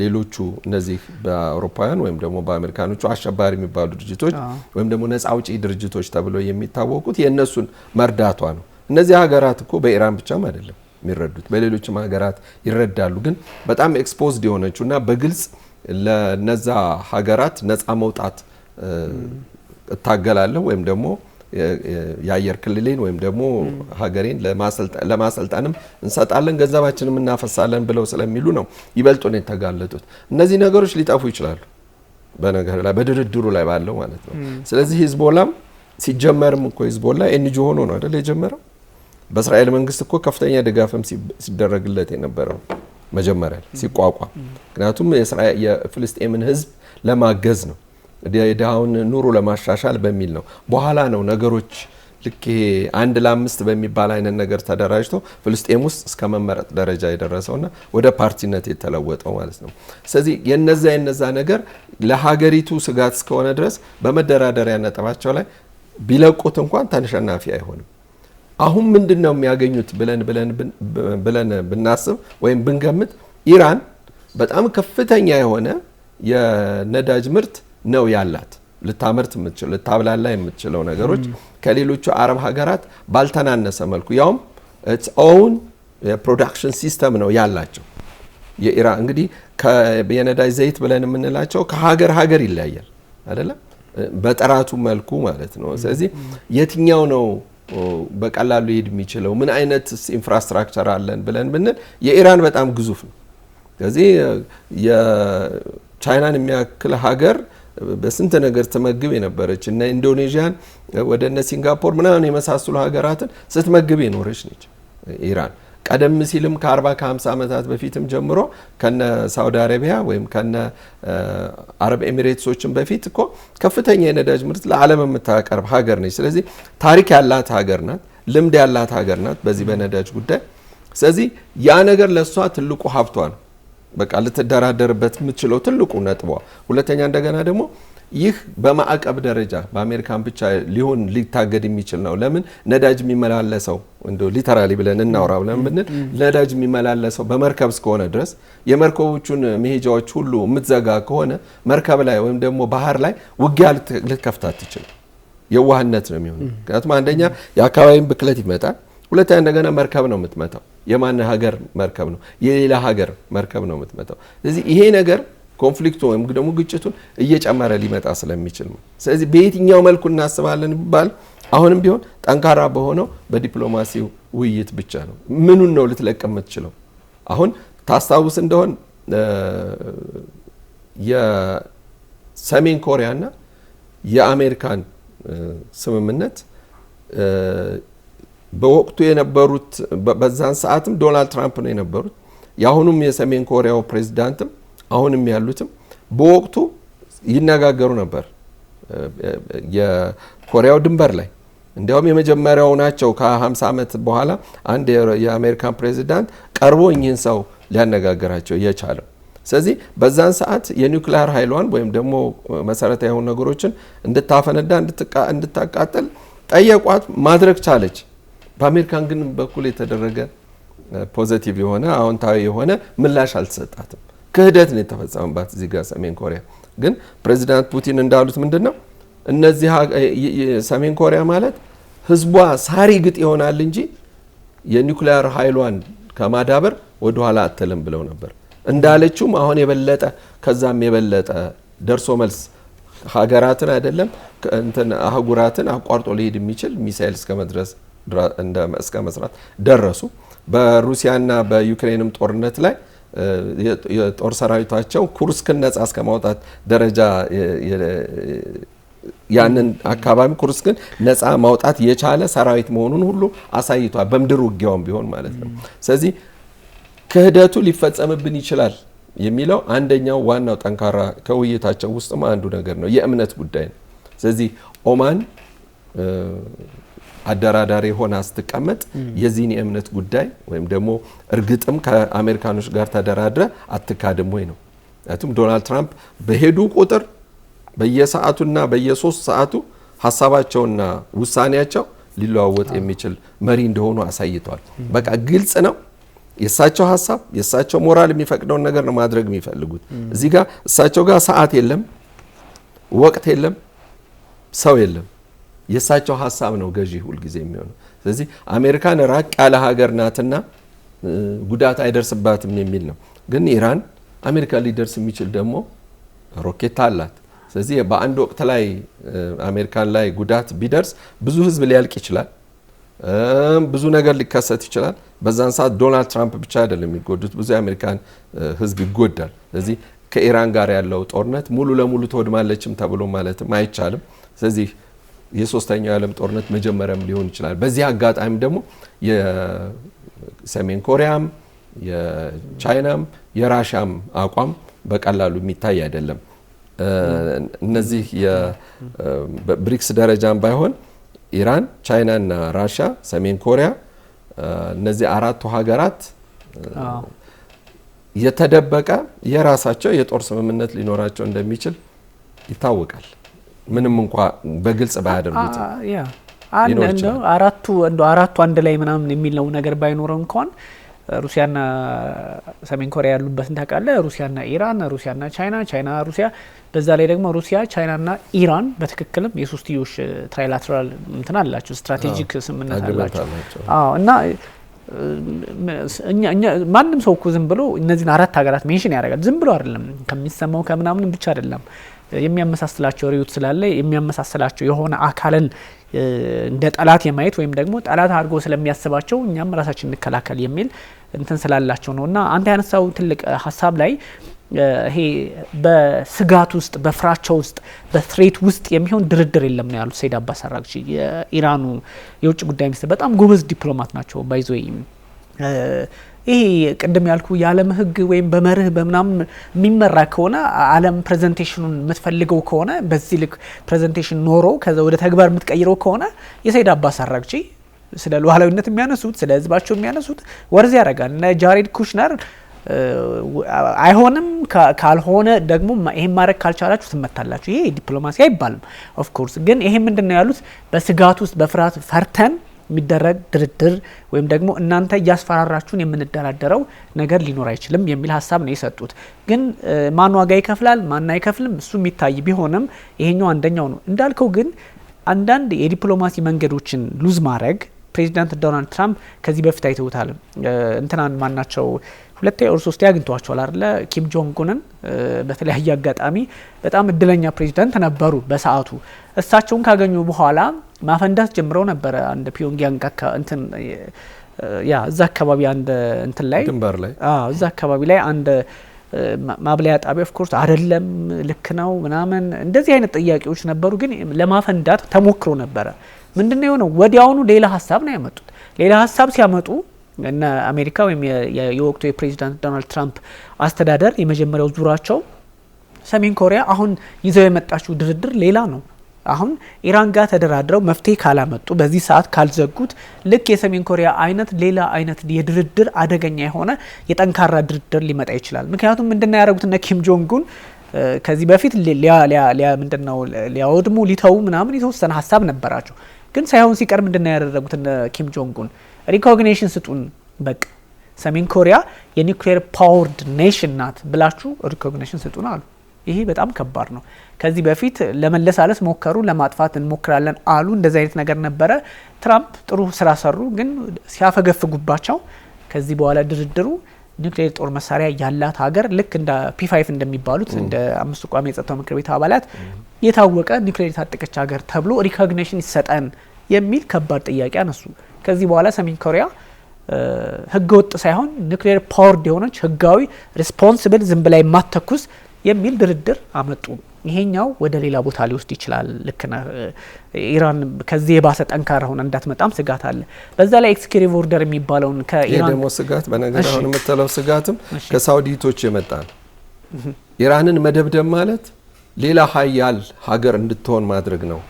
ሌሎቹ እነዚህ በአውሮፓውያን ወይም ደግሞ በአሜሪካኖቹ አሸባሪ የሚባሉ ድርጅቶች ወይም ደግሞ ነፃ አውጪ ድርጅቶች ተብሎ የሚታወቁት የነሱን መርዳቷ ነው። እነዚህ ሀገራት እኮ በኢራን ብቻም አይደለም የሚረዱት፣ በሌሎችም ሀገራት ይረዳሉ። ግን በጣም ኤክስፖዝድ የሆነችውና በግልጽ ለነዛ ሀገራት ነፃ መውጣት እታገላለሁ ወይም ደግሞ የአየር ክልሌን ወይም ደግሞ ሀገሬን ለማሰልጠንም እንሰጣለን ገንዘባችንም እናፈሳለን ብለው ስለሚሉ ነው ይበልጡን የተጋለጡት። እነዚህ ነገሮች ሊጠፉ ይችላሉ በነገር ላይ በድርድሩ ላይ ባለው ማለት ነው። ስለዚህ ሂዝቦላም ሲጀመርም እኮ ሂዝቦላ ኤንጂኦ ሆኖ ነው አይደል የጀመረው። በእስራኤል መንግስት እኮ ከፍተኛ ድጋፍም ሲደረግለት የነበረው መጀመሪያ ሲቋቋም፣ ምክንያቱም የፍልስጤምን ህዝብ ለማገዝ ነው የድሃውን ኑሮ ለማሻሻል በሚል ነው። በኋላ ነው ነገሮች ልክ ይሄ 1:5 በሚባል አይነት ነገር ተደራጅቶ ፍልስጤም ውስጥ እስከ መመረጥ ደረጃ የደረሰውና ወደ ፓርቲነት የተለወጠው ማለት ነው። ስለዚህ የነዛ ነገር ለሀገሪቱ ስጋት እስከሆነ ድረስ በመደራደሪያ ነጥባቸው ላይ ቢለቁት እንኳን ተሸናፊ አይሆንም። አሁን ምንድነው የሚያገኙት ብለን ብናስብ ወይም ብንገምት ኢራን በጣም ከፍተኛ የሆነ የነዳጅ ምርት ነው ያላት። ልታመርት የምትችለው ልታብላላ የምትችለው ነገሮች ከሌሎቹ አረብ ሀገራት ባልተናነሰ መልኩ ያውም its own የፕሮዳክሽን ሲስተም ነው ያላቸው። የኢራን እንግዲህ የነዳጅ ዘይት ብለን የምንላቸው ከሀገር ይለያያል አይደለም በጥራቱ መልኩ ማለት ነው። ስለዚህ የትኛው ነው በቀላሉ ሊሄድ የሚችለው ምን አይነት ኢንፍራስትራክቸር አለን ብለን ብንል የኢራን በጣም ግዙፍ ነው። ስለዚህ የቻይናን የሚያክል ሀገር በስንት ነገር ተመግብ የነበረች እና ኢንዶኔዥያን ወደ እነ ሲንጋፖር ምናምን የመሳሰሉ ሀገራትን ስትመግብ የኖረች ነች ኢራን። ቀደም ሲልም ከ40 ከ50 ዓመታት በፊትም ጀምሮ ከነ ሳውዲ አረቢያ ወይም ከነ አረብ ኤሚሬትሶችን በፊት እኮ ከፍተኛ የነዳጅ ምርት ለዓለም የምታቀርብ ሀገር ነች። ስለዚህ ታሪክ ያላት ሀገር ናት፣ ልምድ ያላት ሀገር ናት በዚህ በነዳጅ ጉዳይ። ስለዚህ ያ ነገር ለሷ ትልቁ ሀብቷ ነው። በቃ ልትደራደርበት የምትችለው ትልቁ ነጥቧ። ሁለተኛ እንደገና ደግሞ ይህ በማዕቀብ ደረጃ በአሜሪካን ብቻ ሊታገድ የሚችል ነው። ለምን ነዳጅ የሚመላለሰው እንደ ሊተራሊ ብለን እናውራ ብለን ብንል ነዳጅ የሚመላለሰው በመርከብ እስከሆነ ድረስ የመርከቦቹን መሄጃዎች ሁሉ የምትዘጋ ከሆነ መርከብ ላይ ወይም ደግሞ ባህር ላይ ውጊያ ልትከፍት አትችልም። የዋህነት ነው የሚሆነው። ምክንያቱም አንደኛ የአካባቢን ብክለት ይመጣል፣ ሁለተኛ እንደገና መርከብ ነው የምትመታው። የማን ሀገር መርከብ ነው? የሌላ ሀገር መርከብ ነው የምትመታው። ስለዚህ ይሄ ነገር ኮንፍሊክቱ ወይም ደግሞ ግጭቱን እየጨመረ ሊመጣ ስለሚችል ነው። ስለዚህ በየትኛው መልኩ እናስባለን ቢባል አሁንም ቢሆን ጠንካራ በሆነው በዲፕሎማሲው ውይይት ብቻ ነው። ምኑን ነው ልትለቅ የምትችለው? አሁን ታስታውስ እንደሆን የሰሜን ኮሪያና የአሜሪካን ስምምነት በወቅቱ የነበሩት በዛን ሰዓትም ዶናልድ ትራምፕ ነው የነበሩት። የአሁኑም የሰሜን ኮሪያው ፕሬዚዳንትም አሁንም ያሉትም በወቅቱ ይነጋገሩ ነበር የኮሪያው ድንበር ላይ። እንዲያውም የመጀመሪያው ናቸው ከ50 ዓመት በኋላ አንድ የአሜሪካን ፕሬዚዳንት ቀርቦ እኚህን ሰው ሊያነጋግራቸው የቻለው። ስለዚህ በዛን ሰዓት የኒውክሊየር ኃይሏን ወይም ደግሞ መሰረታዊ የሆኑ ነገሮችን እንድታፈነዳ እንድታቃጥል ጠየቋት፣ ማድረግ ቻለች። በአሜሪካን ግን በኩል የተደረገ ፖዚቲቭ የሆነ አዎንታዊ የሆነ ምላሽ አልተሰጣትም። ክህደት ነው የተፈጸመባት እዚህ ጋር ሰሜን ኮሪያ። ግን ፕሬዚዳንት ፑቲን እንዳሉት ምንድነው እነዚህ ሰሜን ኮሪያ ማለት ህዝቧ ሳሪ ግጥ ይሆናል እንጂ የኒውክሊየር ኃይሏን ከማዳበር ወደ ኋላ አትልም ብለው ነበር። እንዳለችውም አሁን የበለጠ ከዛም የበለጠ ደርሶ መልስ ሀገራትን አይደለም እንትን አህጉራትን አቋርጦ ሊሄድ የሚችል ሚሳኤል እስከ መስራት ደረሱ። በሩሲያና በዩክሬንም ጦርነት ላይ የጦር ሰራዊታቸው ኩርስክን ነጻ እስከ ማውጣት ደረጃ ያንን አካባቢ ኩርስክን ነፃ ማውጣት የቻለ ሰራዊት መሆኑን ሁሉ አሳይቷል በምድር ውጊያውም ቢሆን ማለት ነው። ስለዚህ ክህደቱ ሊፈጸምብን ይችላል የሚለው አንደኛው ዋናው ጠንካራ ከውይይታቸው ውስጥም አንዱ ነገር ነው፣ የእምነት ጉዳይ ነው። ስለዚህ ኦማን አደራዳሪ ሆና ስትቀመጥ የዚህን የእምነት ጉዳይ ወይም ደግሞ እርግጥም ከአሜሪካኖች ጋር ተደራድረ አትካድም ወይ ነው። ምክንያቱም ዶናልድ ትራምፕ በሄዱ ቁጥር በየሰዓቱና በየ3 ሰዓቱ ሀሳባቸውና ውሳኔያቸው ሊለዋወጥ የሚችል መሪ እንደሆኑ አሳይተዋል። በቃ ግልጽ ነው። የእሳቸው ሀሳብ የእሳቸው ሞራል የሚፈቅደውን ነገር ነው ማድረግ የሚፈልጉት። እዚህ ጋር እሳቸው ጋር ሰዓት የለም፣ ወቅት የለም፣ ሰው የለም። የእሳቸው ሀሳብ ነው ገዢ ሁልጊዜ የሚሆነው። ስለዚህ አሜሪካን ራቅ ያለ ሀገር ናትና ጉዳት አይደርስባትም የሚል ነው። ግን ኢራን አሜሪካ ሊደርስ የሚችል ደግሞ ሮኬት አላት። ስለዚህ በአንድ ወቅት ላይ አሜሪካን ላይ ጉዳት ቢደርስ ብዙ ህዝብ ሊያልቅ ይችላል፣ ብዙ ነገር ሊከሰት ይችላል። በዛን ሰዓት ዶናልድ ትራምፕ ብቻ አይደለም የሚጎዱት፣ ብዙ የአሜሪካን ህዝብ ይጎዳል። ስለዚህ ከኢራን ጋር ያለው ጦርነት ሙሉ ለሙሉ ትወድማለችም ተብሎ ማለትም አይቻልም። ስለዚህ የሶስተኛው የዓለም ጦርነት መጀመሪያም ሊሆን ይችላል። በዚህ አጋጣሚ ደግሞ የሰሜን ኮሪያም የቻይናም የራሻም አቋም በቀላሉ የሚታይ አይደለም። እነዚህ የብሪክስ ደረጃም ባይሆን ኢራን፣ ቻይና እና ራሻ፣ ሰሜን ኮሪያ እነዚህ አራቱ ሀገራት የተደበቀ የራሳቸው የጦር ስምምነት ሊኖራቸው እንደሚችል ይታወቃል። ምንም እንኳ በግልጽ ባያደርጉት አራቱ አንድ ላይ ምናምን የሚለው ነገር ባይኖረው እንኳን ሩሲያና ሰሜን ኮሪያ ያሉበትን ታውቃለህ። ሩሲያና ኢራን፣ ሩሲያና ቻይና፣ ሩሲያ፣ በዛ ላይ ደግሞ ሩሲያ፣ ቻይናና ኢራን በትክክልም የሶስትዮሽ ትራይላተራል እንትን አላቸው፣ ስትራቴጂክ ስምምነት አላቸው። እና እኛ ማንም ሰው እኮ ዝም ብሎ እነዚህን አራት ሀገራት ሜንሽን ያደርጋል። ዝም ብሎ አይደለም፣ ከሚሰማው ከምናምን ብቻ አይደለም። የሚያመሳስላቸው ሪዩት ስላለ የሚያመሳስላቸው የሆነ አካልን እንደ ጠላት የማየት ወይም ደግሞ ጠላት አድርጎ ስለሚያስባቸው እኛም ራሳችን እንከላከል የሚል እንትን ስላላቸው ነው። እና አንተ ያነሳው ትልቅ ሀሳብ ላይ ይሄ በስጋት ውስጥ በፍራቻ ውስጥ በትሬት ውስጥ የሚሆን ድርድር የለም ነው ያሉት ሰይድ አባስ አራግቺ። የኢራኑ የውጭ ጉዳይ ሚኒስትር በጣም ጎበዝ ዲፕሎማት ናቸው። ባይዞይ ይሄ ቅድም ያልኩ የዓለም ሕግ ወይም በመርህ በምናምን የሚመራ ከሆነ ዓለም ፕሬዘንቴሽኑን የምትፈልገው ከሆነ በዚህ ልክ ፕሬዘንቴሽን ኖሮ ከዛ ወደ ተግባር የምትቀይረው ከሆነ የሰይድ አባስ አራግቺ ስለ ሉዓላዊነት የሚያነሱት ስለ ህዝባቸው የሚያነሱት ወርዝ ያደርጋል። እና ጃሬድ ኩሽነር አይሆንም ካልሆነ ደግሞ ይሄን ማድረግ ካልቻላችሁ ትመታላችሁ። ይሄ ዲፕሎማሲ አይባልም። ኦፍ ኮርስ ግን ይሄ ምንድነው ያሉት በስጋት ውስጥ በፍርሃት ፈርተን የሚደረግ ድርድር ወይም ደግሞ እናንተ እያስፈራራችሁን የምንደራደረው ነገር ሊኖር አይችልም የሚል ሀሳብ ነው የሰጡት። ግን ማን ዋጋ ይከፍላል ማን አይከፍልም እሱ የሚታይ ቢሆንም ይሄኛው አንደኛው ነው እንዳልከው። ግን አንዳንድ የዲፕሎማሲ መንገዶችን ሉዝ ማድረግ ፕሬዚዳንት ዶናልድ ትራምፕ ከዚህ በፊት አይተውታል። እንትናን ማናቸው ሁለቴ ኦር ሶስቴ አግኝቷቸዋል አይደለ? ኪም ጆንግ ኡንን በተለያየ አጋጣሚ በጣም እድለኛ ፕሬዚዳንት ነበሩ በሰዓቱ። እሳቸውን ካገኙ በኋላ ማፈንዳት ጀምረው ነበረ። አንድ ፒዮንግያንግ እንትን እዛ አካባቢ አንድ እንትን ላይ ድንበር ላይ እዛ አካባቢ ላይ አንድ ማብለያ ጣቢያ ኦፍ ኮርስ አይደለም ልክ ነው ምናምን እንደዚህ አይነት ጥያቄዎች ነበሩ። ግን ለማፈንዳት ተሞክሮ ነበረ። ምንድነው የሆነው? ወዲያውኑ ሌላ ሀሳብ ነው ያመጡት። ሌላ ሀሳብ ሲያመጡ እና አሜሪካ ወይም የወቅቱ የፕሬዚዳንት ዶናልድ ትራምፕ አስተዳደር የመጀመሪያው ዙራቸው ሰሜን ኮሪያ አሁን ይዘው የመጣችው ድርድር ሌላ ነው። አሁን ኢራን ጋር ተደራድረው መፍትሄ ካላመጡ በዚህ ሰዓት ካልዘጉት ልክ የሰሜን ኮሪያ አይነት ሌላ አይነት የድርድር አደገኛ የሆነ የጠንካራ ድርድር ሊመጣ ይችላል። ምክንያቱም ምንድነው ያደረጉት እነ ኪም ጆንግ ኡን ከዚህ በፊት ምንድነው ሊያወድሙ ሊተው ምናምን የተወሰነ ሀሳብ ነበራቸው። ግን ሳይሆን ሲቀር ምንድነው ያደረጉት እነ ኪም ጆንግ ኡን ሪኮግኒሽን ስጡን፣ በቃ ሰሜን ኮሪያ የኒውክሌር ፓወርድ ኔሽን ናት ብላችሁ ሪኮግኒሽን ስጡን አሉ። ይሄ በጣም ከባድ ነው። ከዚህ በፊት ለመለሳለስ ሞከሩ፣ ለማጥፋት እንሞክራለን አሉ። እንደዚህ አይነት ነገር ነበረ። ትራምፕ ጥሩ ስራ ሰሩ፣ ግን ሲያፈገፍጉባቸው ከዚህ በኋላ ድርድሩ ኒውክሌር ጦር መሳሪያ ያላት ሀገር ልክ እንደ ፒ5 እንደሚባሉት እንደ አምስቱ ቋሚ የጸጥታው ምክር ቤት አባላት የታወቀ ኒውክሌር የታጠቀች ሀገር ተብሎ ሪኮግኒሽን ይሰጠን የሚል ከባድ ጥያቄ አነሱ። ከዚህ በኋላ ሰሜን ኮሪያ ህገ ወጥ ሳይሆን ኒውክሌር ፓወርድ የሆነች ህጋዊ ሪስፖንሲብል ዝም ብላ የማትተኩስ የሚል ድርድር አመጡ። ይሄኛው ወደ ሌላ ቦታ ሊወስድ ይችላል። ልክ ነው። ኢራን ከዚህ የባሰ ጠንካራ ሆነ እንዳትመጣም ስጋት አለ። በዛ ላይ ኤክስኪዩቲቭ ኦርደር የሚባለውን ከኢራን ደግሞ ስጋት በነገር አሁን የምትለው ስጋትም ከሳውዲቶች የመጣ ነው። ኢራንን መደብደብ ማለት ሌላ ሀያል ሀገር እንድትሆን ማድረግ ነው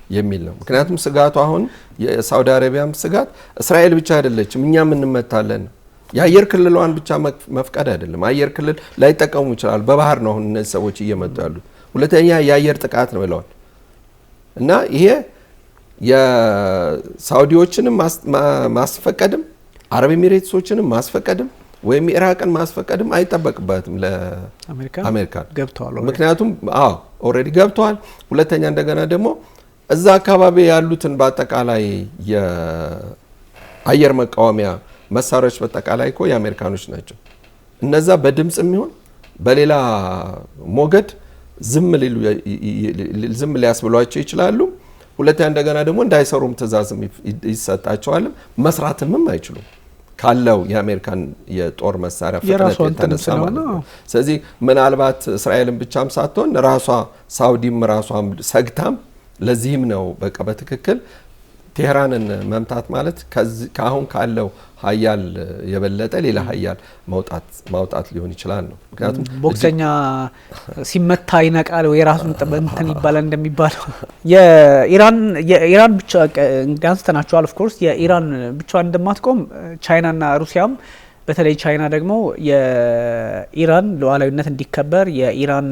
የሚል ነው። ምክንያቱም ስጋቱ አሁን የሳውዲ አረቢያም ስጋት እስራኤል ብቻ አይደለችም፣ እኛም እንመታለን። የአየር ክልሏን ብቻ መፍቀድ አይደለም። አየር ክልል ላይጠቀሙ ይችላል። በባህር ነው አሁን እነዚህ ሰዎች እየመጡ ያሉት። ሁለተኛ የአየር ጥቃት ነው ብለዋል። እና ይሄ የሳውዲዎችንም ማስፈቀድም አረብ ኤሚሬትሶችንም ማስፈቀድም ወይም ኢራቅን ማስፈቀድም አይጠበቅበትም ለአሜሪካን ገብተዋል። ምክንያቱም ኦልሬዲ ገብተዋል። ሁለተኛ እንደገና ደግሞ እዛ አካባቢ ያሉትን በአጠቃላይ የአየር መቃወሚያ መሳሪያዎች በአጠቃላይ እኮ የአሜሪካኖች ናቸው። እነዛ በድምጽ የሚሆን በሌላ ሞገድ ዝም ሊያስብሏቸው ይችላሉ። ሁለተኛ እንደገና ደግሞ እንዳይሰሩም ትእዛዝም ይሰጣቸዋል። መስራትምም አይችሉም ካለው የአሜሪካን የጦር መሳሪያ ፍጥነት የተነሳ ማለት ነው። ስለዚህ ምናልባት እስራኤልን ብቻም ሳትሆን ራሷ ሳውዲም ራሷም ሰግታም ለዚህም ነው በቃ በትክክል ቴህራንን መምታት ማለት ከአሁን ካለው ሀያል የበለጠ ሌላ ሀያል ማውጣት ሊሆን ይችላል ነው። ምክንያቱም ቦክሰኛ ሲመታ ይነቃል ወይ ራሱን እንትን ይባላል እንደሚባለው የኢራን ብቻ አንስተናቸዋል። ኦፍ ኮርስ የኢራን ብቻዋን እንደማትቆም ቻይናና ሩሲያም በተለይ ቻይና ደግሞ የኢራን ሉዓላዊነት እንዲከበር የኢራን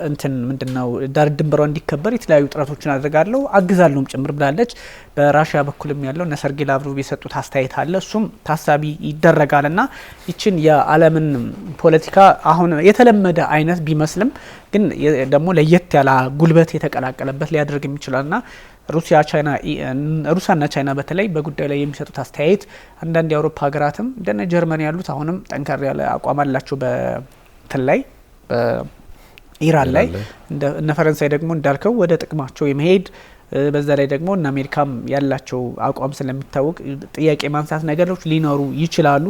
እንትን ምንድነው ዳር ድንበሯ እንዲከበር የተለያዩ ጥረቶችን አድርጋለሁ አግዛለሁም ጭምር ብላለች። በራሺያ በኩልም ያለው ሰርጌይ ላቭሮቭ የሰጡት አስተያየት አለ። እሱም ታሳቢ ይደረጋልና ይችን የዓለምን ፖለቲካ አሁን የተለመደ አይነት ቢመስልም ግን ደግሞ ለየት ያለ ጉልበት የተቀላቀለበት ሊያደርግ ይችላልና ሩሲያና ቻይና በተለይ በጉዳዩ ላይ የሚሰጡት አስተያየት አንዳንድ የአውሮፓ ሀገራትም እንደነ ጀርመን ያሉት አሁንም ጠንከር ያለ አቋም አላቸው በእንትን ላይ በኢራን ላይ። እነ ፈረንሳይ ደግሞ እንዳልከው ወደ ጥቅማቸው የመሄድ በዛ ላይ ደግሞ እነ አሜሪካም ያላቸው አቋም ስለሚታወቅ ጥያቄ ማንሳት ነገሮች ሊኖሩ ይችላሉ።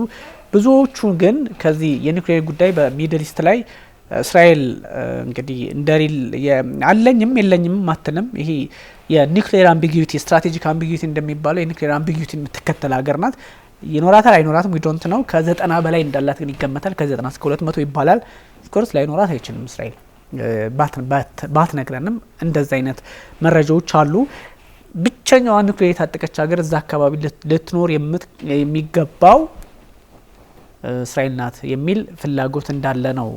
ብዙዎቹ ግን ከዚህ የኒውክሌር ጉዳይ በሚድል ኢስት ላይ እስራኤል እንግዲህ እንደሪል አለኝም የለኝም ማተንም ይሄ የኒውክሌር አምቢጊዩቲ ስትራቴጂክ አምቢጊዩቲ እንደሚባለው የኒውክሌር አምቢጊዩቲ የምትከተል ሀገር ናት። ይኖራታል አይኖራትም ዊዶንት ነው። ከ90 በላይ እንዳላት ግን ይገመታል። ከ90 እስከ 200 ይባላል። ኮርስ ላይኖራት አይችልም እስራኤል ባትነግረንም እንደዛ አይነት መረጃዎች አሉ። ብቸኛዋ ኒውክሌር የታጠቀች ሀገር እዛ አካባቢ ልትኖር የሚገባው እስራኤል ናት የሚል ፍላጎት እንዳለ ነው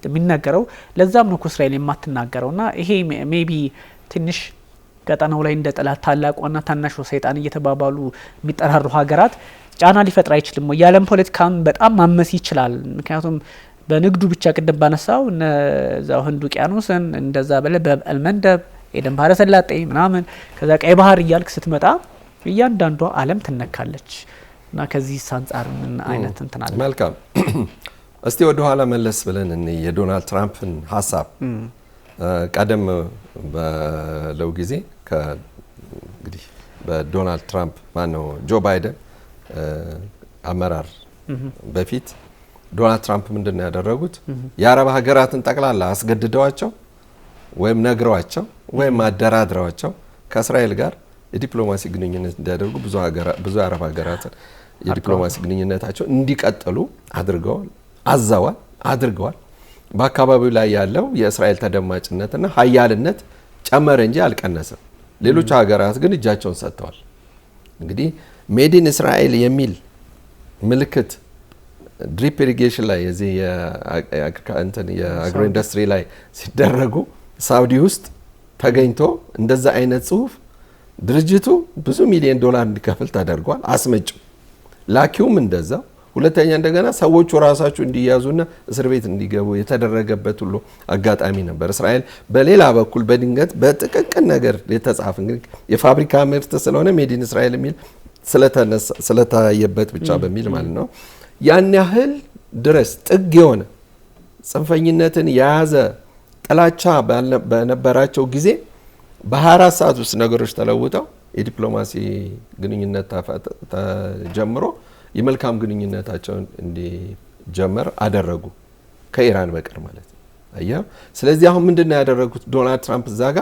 የሚነገረው። ለዛም ነው እስራኤል የማትናገረውና ይሄ ሜቢ ትንሽ ቀጠናው ላይ እንደ ጠላት ታላቁና ታናሹ ሰይጣን እየተባባሉ የሚጠራሩ ሀገራት ጫና ሊፈጥር አይችልም። የዓለም ፖለቲካን በጣም ማመስ ይችላል። ምክንያቱም በንግዱ ብቻ ቅድም ባነሳው እነዛው ህንድ ውቅያኖስን እንደዛ በበል መንደብ ኤደን ባህረ ሰላጤ ምናምን ከዛ ቀይ ባህር እያልክ ስትመጣ እያንዳንዷ ዓለም ትነካለች እና ከዚህ አንፃር ምን አይነት እንትን አለ? መልካም እስቲ ወደ ኋላ መለስ ብለን የዶናልድ ትራምፕን ሀሳብ ቀደም ባለው ጊዜ እንግዲህ በዶናልድ ትራምፕ ማነው ጆ ባይደን አመራር በፊት ዶናልድ ትራምፕ ምንድነው ያደረጉት? የአረብ ሀገራትን ጠቅላላ አስገድደዋቸው ወይም ነግረዋቸው ወይም አደራድረዋቸው ከእስራኤል ጋር የዲፕሎማሲ ግንኙነት እንዲያደርጉ ብዙ አረብ ሀገራትን የዲፕሎማሲ ግንኙነታቸው እንዲቀጥሉ አድርገዋል። በአካባቢው ላይ ያለው የእስራኤል ተደማጭነትና ሀያልነት ጨመረ እንጂ አልቀነሰም። ሌሎች ሀገራት ግን እጃቸውን ሰጥተዋል። እንግዲህ ሜድ ኢን እስራኤል የሚል ምልክት ድሪፕ ኢሪጌሽን ላይ የዚህ የአግሮ ኢንዱስትሪ ላይ ሲደረጉ ሳውዲ ውስጥ ተገኝቶ እንደዛ አይነት ጽሁፍ ድርጅቱ ብዙ ሚሊዮን ዶላር እንዲከፍል ተደርጓል። አስመጪው ላኪውም እንደዛው። ሁለተኛ እንደገና ሰዎቹ ራሳቸው እንዲያዙና እስር ቤት እንዲገቡ የተደረገበት ሁሉ አጋጣሚ ነበር። እስራኤል በሌላ በኩል በድንገት በጥቅቅን ነገር የተጻፈ እንግዲህ የፋብሪካ ምርት ስለሆነ ሜድ ኢን እስራኤል የሚል ስለታየበት ብቻ በሚል ማለት ነው ያን ያህል ድረስ ጥግ የሆነ ጽንፈኝነትን የያዘ ጥላቻ በነበራቸው ጊዜ በ24 ሰዓት ውስጥ ነገሮች ተለውጠው የዲፕሎማሲ ግንኙነት ተጀምሮ የመልካም ግንኙነታቸውን እንዲጀመር አደረጉ። ከኢራን በቀር ማለት አያ ስለዚህ አሁን ምንድነው ያደረጉት ዶናልድ ትራምፕ ዛጋ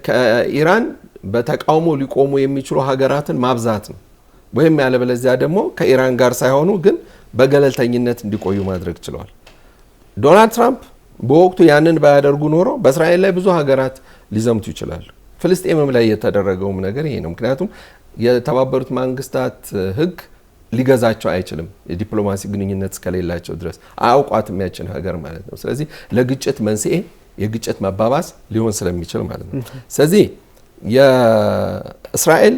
ከኢራን በተቃውሞ ሊቆሙ የሚችሉ ሀገራትን ማብዛት ነው ወይም ያለበለዚያ ደግሞ ከኢራን ጋር ሳይሆኑ ግን በገለልተኝነት እንዲቆዩ ማድረግ ችለዋል። ዶናልድ ትራምፕ በወቅቱ ያንን ባያደርጉ ኖሮ በእስራኤል ላይ ብዙ ሀገራት ሊዘምቱ ይችላሉ። ፍልስጤምም ላይ የተደረገውም ነገር ይሄ ነው። ምክንያቱም የተባበሩት መንግስታት ህግ ሊገዛቸው አይችልም የዲፕሎማሲ ግንኙነት እስከሌላቸው ድረስ አያውቋትም ያችን ሀገር ማለት ነው። ስለዚህ ለግጭት መንስኤ የግጭት መባባስ ሊሆን ስለሚችል ማለት ነው። ስለዚህ የእስራኤል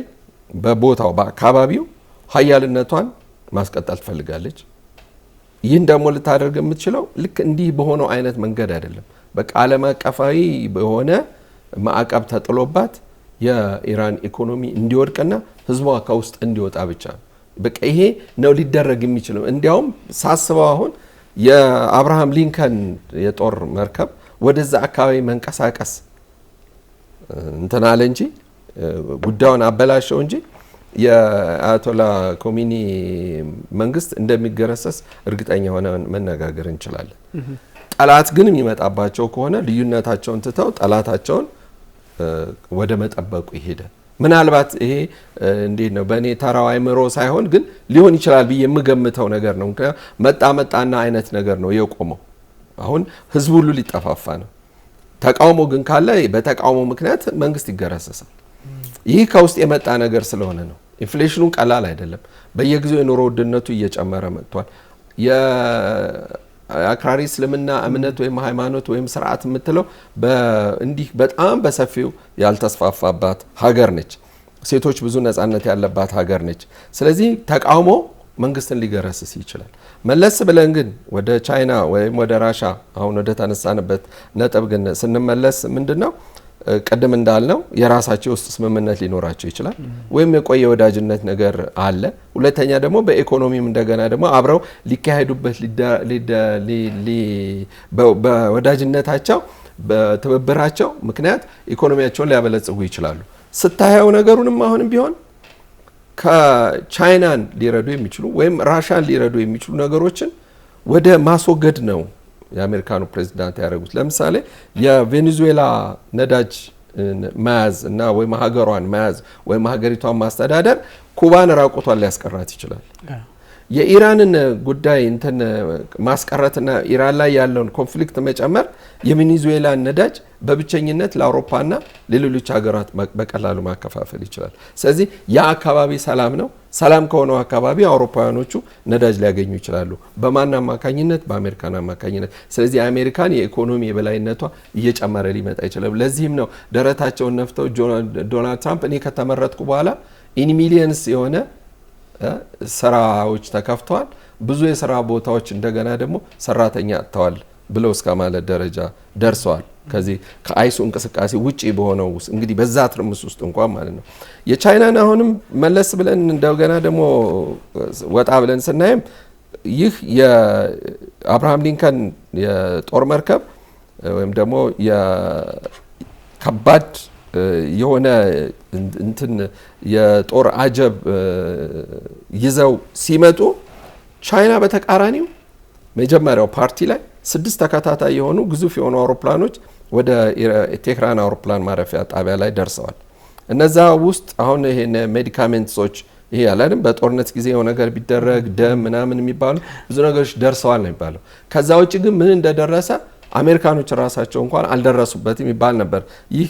በቦታው በአካባቢው ሀያልነቷን ማስቀጠል ትፈልጋለች። ይህን ደግሞ ልታደርግ የምትችለው ልክ እንዲህ በሆነው አይነት መንገድ አይደለም። በቃ ዓለም አቀፋዊ በሆነ ማዕቀብ ተጥሎባት የኢራን ኢኮኖሚ እንዲወድቅና ህዝቧ ከውስጥ እንዲወጣ ብቻ ነው። በቃ ይሄ ነው ሊደረግ የሚችለው። እንዲያውም ሳስበው አሁን የአብርሃም ሊንከን የጦር መርከብ ወደዛ አካባቢ መንቀሳቀስ እንትን አለ እንጂ ጉዳዩን አበላሸው እንጂ የአያቶላ ኮሚኒ መንግስት እንደሚገረሰስ እርግጠኛ ሆነን መነጋገር እንችላለን። ጠላት ግን የሚመጣባቸው ከሆነ ልዩነታቸውን ትተው ጠላታቸውን ወደ መጠበቁ ይሄዳል። ምናልባት ይሄ እንዴት ነው በእኔ ተራው አይምሮ ሳይሆን ግን ሊሆን ይችላል ብዬ የምገምተው ነገር ነው። መጣና አይነት ነገር ነው የቆመው። አሁን ህዝብ ሁሉ ሊጠፋፋ ነው። ተቃውሞ ግን ካለ በተቃውሞ ምክንያት መንግስት ይገረሰሳል። ይህ ከውስጥ የመጣ ነገር ስለሆነ ነው። ኢንፍሌሽኑ ቀላል አይደለም። በየጊዜው የኑሮ ውድነቱ እየጨመረ መጥቷል። የአክራሪ እስልምና እምነት ወይም ሃይማኖት ወይም ስርዓት የምትለው እንዲህ በጣም በሰፊው ያልተስፋፋባት ሀገር ነች። ሴቶች ብዙ ነጻነት ያለባት ሀገር ነች። ስለዚህ ተቃውሞ መንግስትን ሊገረስስ ይችላል። መለስ ብለን ግን ወደ ቻይና ወይም ወደ ራሻ አሁን ወደ ተነሳንበት ነጥብ ግን ስንመለስ ምንድነው ቀደም እንዳልነው የራሳቸው ውስጥ ስምምነት ሊኖራቸው ይችላል ወይም የቆየ ወዳጅነት ነገር አለ። ሁለተኛ ደግሞ በኢኮኖሚም እንደገና ደግሞ አብረው ሊካሄዱበት በወዳጅነታቸው በትብብራቸው ምክንያት ኢኮኖሚያቸውን ሊያበለጽጉ ይችላሉ። ስታየው ነገሩንም አሁንም ቢሆን ከቻይናን ሊረዱ የሚችሉ ወይም ራሻን ሊረዱ የሚችሉ ነገሮችን ወደ ማስወገድ ነው የአሜሪካኑ ፕሬዝዳንት ያደረጉት። ለምሳሌ የቬኔዙዌላ ነዳጅ መያዝ እና ወይም ሀገሯን መያዝ ወይም ሀገሪቷን ማስተዳደር ኩባን ራቆቷን ሊያስቀራት ይችላል። የኢራንን ጉዳይ እንትን ማስቀረትና ኢራን ላይ ያለውን ኮንፍሊክት መጨመር የቬኔዙዌላን ነዳጅ በብቸኝነት ለአውሮፓና ለሌሎች ሀገራት በቀላሉ ማከፋፈል ይችላል። ስለዚህ ያ አካባቢ ሰላም ነው። ሰላም ከሆነው አካባቢ አውሮፓውያኖቹ ነዳጅ ሊያገኙ ይችላሉ። በማን አማካኝነት? በአሜሪካን አማካኝነት። ስለዚህ የአሜሪካን የኢኮኖሚ የበላይነቷ እየጨመረ ሊመጣ ይችላል። ለዚህም ነው ደረታቸውን ነፍተው ዶናልድ ትራምፕ እኔ ከተመረጥኩ በኋላ ኢን ሚሊየንስ የሆነ ስራዎች ተከፍተዋል፣ ብዙ የስራ ቦታዎች እንደገና ደግሞ ሰራተኛ አጥተዋል ብለው እስከ ማለት ደረጃ ደርሰዋል። ከዚህ ከአይሱ እንቅስቃሴ ውጪ በሆነው ውስጥ እንግዲህ በዛ ትርምስ ውስጥ እንኳን ማለት ነው። የቻይናን አሁንም መለስ ብለን እንደገና ደግሞ ወጣ ብለን ስናይም ይህ የአብርሃም ሊንከን የጦር መርከብ ወይም ደግሞ የከባድ የሆነ እንትን የጦር አጀብ ይዘው ሲመጡ ቻይና በተቃራኒው መጀመሪያው ፓርቲ ላይ 6 ተከታታይ የሆኑ ግዙፍ የሆኑ አውሮፕላኖች ወደ ቴህራን አውሮፕላን ማረፊያ ጣቢያ ላይ ደርሰዋል። እነዛ ውስጥ አሁን ይሄን ሜዲካሜንትሶች ይሄ ያላለም በጦርነት ጊዜ የሆነ ነገር ቢደረግ ደም ምናምን የሚባሉ ብዙ ነገሮች ደርሰዋል ነው የሚባለው። ከዛ ውጭ ግን ምን እንደደረሰ አሜሪካኖች ራሳቸው እንኳን አልደረሱበትም ይባል ነበር። ይህ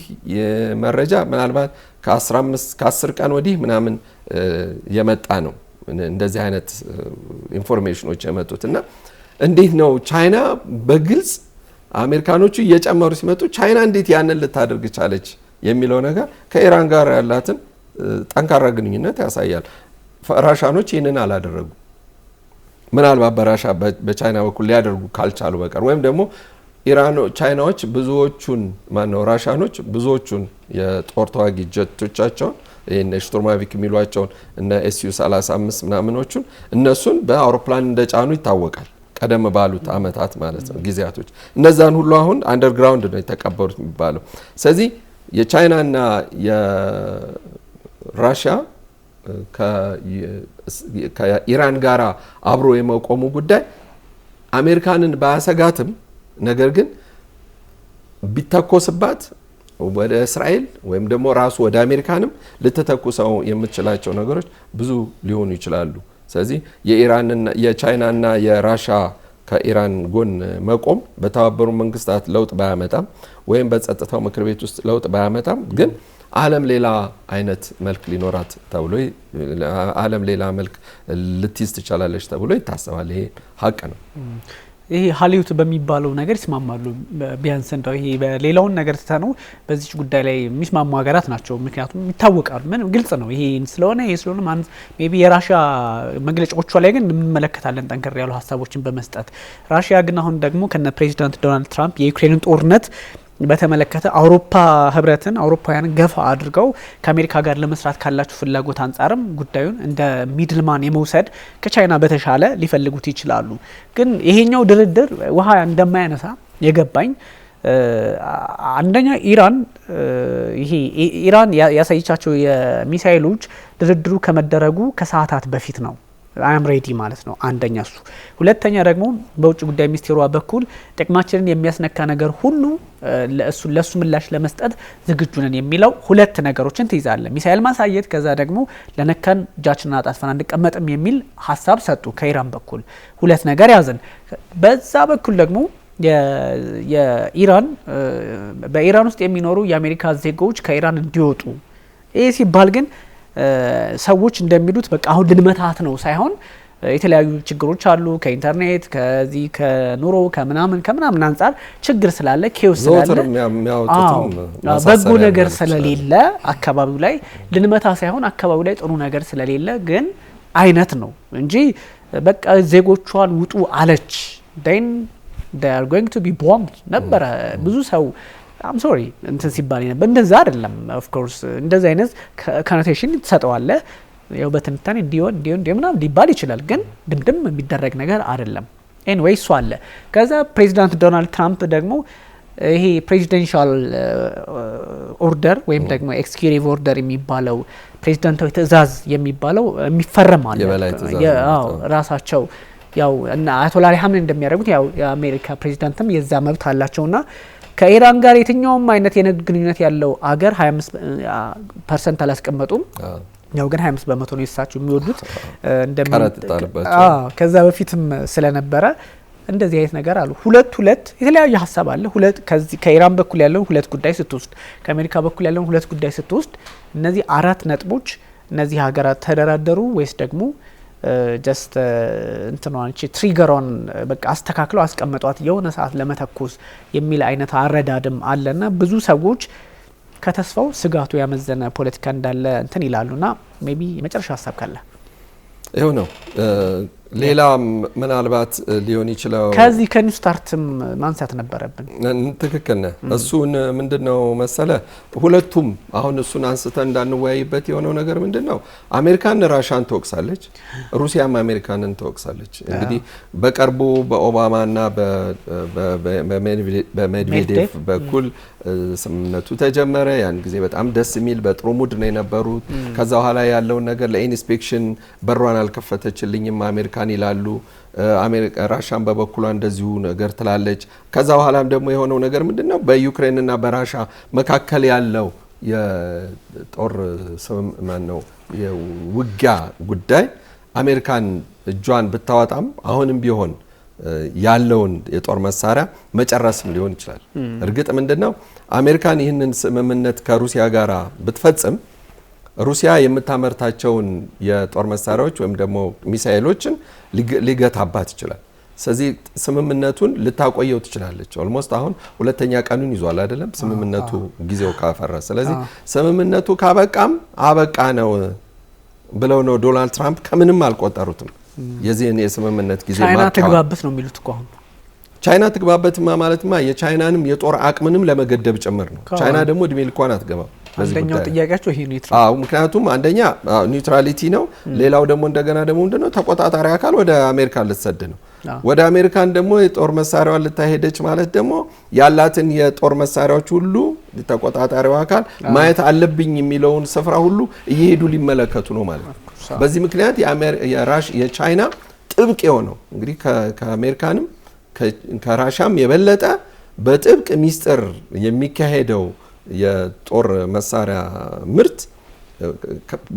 መረጃ ምናልባት ከ10 ቀን ወዲህ ምናምን የመጣ ነው እንደዚህ አይነት ኢንፎርሜሽኖች የመጡትና እንዴት ነው ቻይና በግልጽ አሜሪካኖቹ እየጨመሩ ሲመጡ ቻይና እንዴት ያንን ልታደርግ ቻለች የሚለው ነገር ከኢራን ጋር ያላትን ጠንካራ ግንኙነት ያሳያል። ራሻኖች ይህንን አላደረጉ። ምናልባት በራሻ በቻይና በኩል ሊያደርጉ ካልቻሉ በቀር ወይም ደግሞ ቻይናዎች ብዙዎቹን ራሻኖች ብዙዎቹን የጦር ተዋጊ ጀቶቻቸውን እነ ሽቶርማቪክ የሚሏቸውን እነ SU-35 ምናምኖቹን እነሱን በአውሮፕላን እንደጫኑ ይታወቃል። ቀደም ባሉት አመታት ማለት ነው ጊዜያቶች እነዛን ሁሉ አሁን አንደርግራውንድ ነው የተቀበሩት የሚባለው። ስለዚህ የቻይናና የራሽያ ከኢራን ጋራ አብሮ የመቆሙ ጉዳይ አሜሪካንን ባያሰጋትም ነገር ግን ቢተኮስባት ወደ እስራኤል ወይም ደግሞ ራሱ ወደ አሜሪካንም ልትተኩሰው የምትችላቸው ነገሮች ብዙ ሊሆኑ ይችላሉ። ስለዚህ የኢራንና የቻይናና የራሻ ከኢራን ጎን መቆም በተባበሩ መንግስታት ለውጥ ባያመጣም ወይም በጸጥታው ምክር ቤት ውስጥ ለውጥ ባያመጣም ግን ዓለም ሌላ አይነት መልክ ሊኖራት ተብሎ ዓለም ሌላ መልክ ልትይዝ ትችላለች ተብሎ ይታሰባል። ይሄ ሀቅ ነው። ይሄ ሀሊውድ በሚባለው ነገር ይስማማሉ። ቢያንስ እንደው ይሄ በሌላውን ነገር ተተነው በዚህ ጉዳይ ላይ የሚስማሙ ሀገራት ናቸው። ምክንያቱም ይታወቃሉ። ምን ግልጽ ነው። ይሄ ስለሆነ ማን ሜቢ የራሻ መግለጫዎቿ ላይ ግን እንመለከታለን ጠንከር ያሉ ሀሳቦችን በመስጠት ራሺያ ግን አሁን ደግሞ ከነ ፕሬዚዳንት ዶናልድ ትራምፕ የዩክሬንን ጦርነት በተመለከተ አውሮፓ ህብረትን አውሮፓውያን ገፋ አድርገው ከአሜሪካ ጋር ለመስራት ካላቸው ፍላጎት አንጻርም ጉዳዩን እንደ ሚድልማን የመውሰድ ከቻይና በተሻለ ሊፈልጉት ይችላሉ። ግን ይሄኛው ድርድር ውሃ እንደማያነሳ የገባኝ አንደኛ ኢራን ያሳየቻቸው የሚሳኤሎች ድርድሩ ከመደረጉ ከሰዓታት በፊት ነው። አም ሬዲ ማለት ነው። አንደኛ እሱ። ሁለተኛ ደግሞ በውጭ ጉዳይ ሚኒስቴሯ በኩል ጥቅማችንን የሚያስነካ ነገር ሁሉ ለሱ ምላሽ ለመስጠት ዝግጁ ነን የሚለው ሁለት ነገሮችን ትይዛለ። ሚሳኤል ማሳየት፣ ከዛ ደግሞ ለነካን እጃችንን አጣጥፈን አንቀመጥም የሚል ሀሳብ ሰጡ ከኢራን በኩል። ሁለት ነገር ያዘን። በዛ በኩል ደግሞ በኢራን ውስጥ የሚኖሩ የአሜሪካ ዜጎች ከኢራን እንዲወጡ ይህ ሲባል ግን ሰዎች እንደሚሉት በቃ አሁን ልንመታት ነው ሳይሆን የተለያዩ ችግሮች አሉ። ከኢንተርኔት ከዚህ ከኑሮ ከምናምን አንጻር ችግር ስላለ ኬውስ ስላለ በጎ ነገር ስለሌለ አካባቢው ላይ ልንመታ ሳይሆን አካባቢው ላይ ጥሩ ነገር ስለሌለ ግን አይነት ነው እንጂ በቃ ዜጎቿን ውጡ አለች then they are going to be bombed ነበረ ብዙ ሰው I'm sorry እንትን ሲባል ነበር። እንደዛ አይደለም። of course እንደዛ አይነት ኮኖቴሽን ተሰጠዋለ። ያው በትንታኔ እንዲሆን ምናምን ሊባል ይችላል፣ ግን ድምድም የሚደረግ ነገር አይደለም። ኤኒዌይ እሱ አለ። ከዛ ፕሬዚዳንት ዶናልድ ትራምፕ ደግሞ ይሄ ፕሬዚደንሻል ኦርደር ወይም ደግሞ ኤክስኪዩቲቭ ኦርደር የሚባለው ፕሬዚዳንታዊ ትዕዛዝ የሚባለው የሚፈረም አለ። ያው ራሳቸው ያው እና አያቶላ አሊ ሀምኔ እንደሚያደርጉት ያው የአሜሪካ ፕሬዚዳንትም የዛ መብት አላቸውና ከኢራን ጋር የትኛውም አይነት የንግድ ግንኙነት ያለው አገር 25% አላስቀመጡም። ያው ግን 25% ነው የሳቸው የሚወዱት ከዛ በፊትም ስለነበረ እንደዚህ አይነት ነገር አሉ። ሁለት የተለያየ ሀሳብ አለ። ከኢራን በኩል ያለው ሁለት ጉዳይ ስትወስድ ከአሜሪካ በኩል ያለው ሁለት ጉዳይ ስትወስድ እነዚህ አራት ነጥቦች እነዚህ ሀገራት ተደራደሩ ወይስ ደግሞ ጀስት እንትኗን ትሪገሯን በቃ አስተካክለው አስቀመጧት የሆነ ሰዓት ለመተኮስ የሚል አይነት አረዳድም አለና ብዙ ሰዎች ከተስፋው ስጋቱ ያመዘነ ፖለቲካ እንዳለ እንትን ይላሉና ሜቢ የመጨረሻ ሀሳብ ካለ ይሄው ነው። ሌላ ምናልባት ሊሆን ይችላል ከዚህ ከኒው ስታርትም ማንሳት ነበረብን። ትክክል ነህ። እሱን ምንድነው መሰለ ሁለቱም አሁን እሱን አንስተን እንዳንወያይበት የሆነው ነገር ምንድነው አሜሪካን ራሻን ተወቅሳለች፣ ሩሲያም አሜሪካንን ተወቅሳለች። እንግዲህ በቅርቡ በኦባማና በሜድቬዴቭ በኩል ስምምነቱ ተጀመረ። ያን ጊዜ በጣም ደስ የሚል በጥሩ ሙድ ነው የነበሩት። ከዛ በኋላ ያለውን ነገር ለኢንስፔክሽን በሯን አልከፈተችልኝም አሜሪካን ይላሉ። ራሻን በበኩሏ እንደዚሁ ነገር ትላለች። ከዛ በኋላም ደግሞ የሆነው ነገር ምንድነው በዩክሬንና በራሻ መካከል ያለው የጦር ነው የውጊያ ጉዳይ አሜሪካን እጇን ብታወጣም አሁንም ቢሆን ያለውን የጦር መሳሪያ መጨረስም ሊሆን ይችላል። እርግጥ ምንድነው አሜሪካን ይህንን ስምምነት ከሩሲያ ጋር ብትፈጽም ሩሲያ የምታመርታቸውን የጦር መሳሪያዎች ወይም ደግሞ ሚሳኤሎችን ሊገታባት ይችላል። ስለዚህ ስምምነቱን ልታቆየው ትችላለች። ኦልሞስት አሁን ሁለተኛ ቀኑን ይዟል አይደለም ስምምነቱ ጊዜው ካፈራ። ስለዚህ ስምምነቱ ካበቃም አበቃ ነው ብለው ነው ዶናልድ ትራምፕ ከምንም አልቆጠሩትም። የዚህን የስምምነት ጊዜ ቻይና ትግባበት ነው የሚሉት እኮ አሁን ቻይና ትግባበትማ ማለትማ የቻይናንም የጦር አቅምንም ለመገደብ ጭምር ነው። ቻይና ደግሞ እድሜ ልኳን አትገባም። አንደኛው ጥያቄያቸው ይሄ ነው። ምክንያቱም አንደኛ ኒውትራሊቲ ነው። ሌላው ደግሞ እንደገና ደግሞ ምንድነው ተቆጣጣሪ አካል ወደ አሜሪካ ልትሰድ ነው። ወደ አሜሪካን ደግሞ የጦር መሳሪያዋን ልታሄደች ማለት ደግሞ ያላትን የጦር መሳሪያዎች ሁሉ ተቆጣጣሪው አካል ማየት አለብኝ የሚለውን ስፍራ ሁሉ እየሄዱ ሊመለከቱ ነው ማለት ነው። በዚህ ምክንያት የቻይና ጥብቅ የሆነው እንግዲህ ከአሜሪካንም ከራሻም የበለጠ በጥብቅ ሚስጥር የሚካሄደው የጦር መሳሪያ ምርት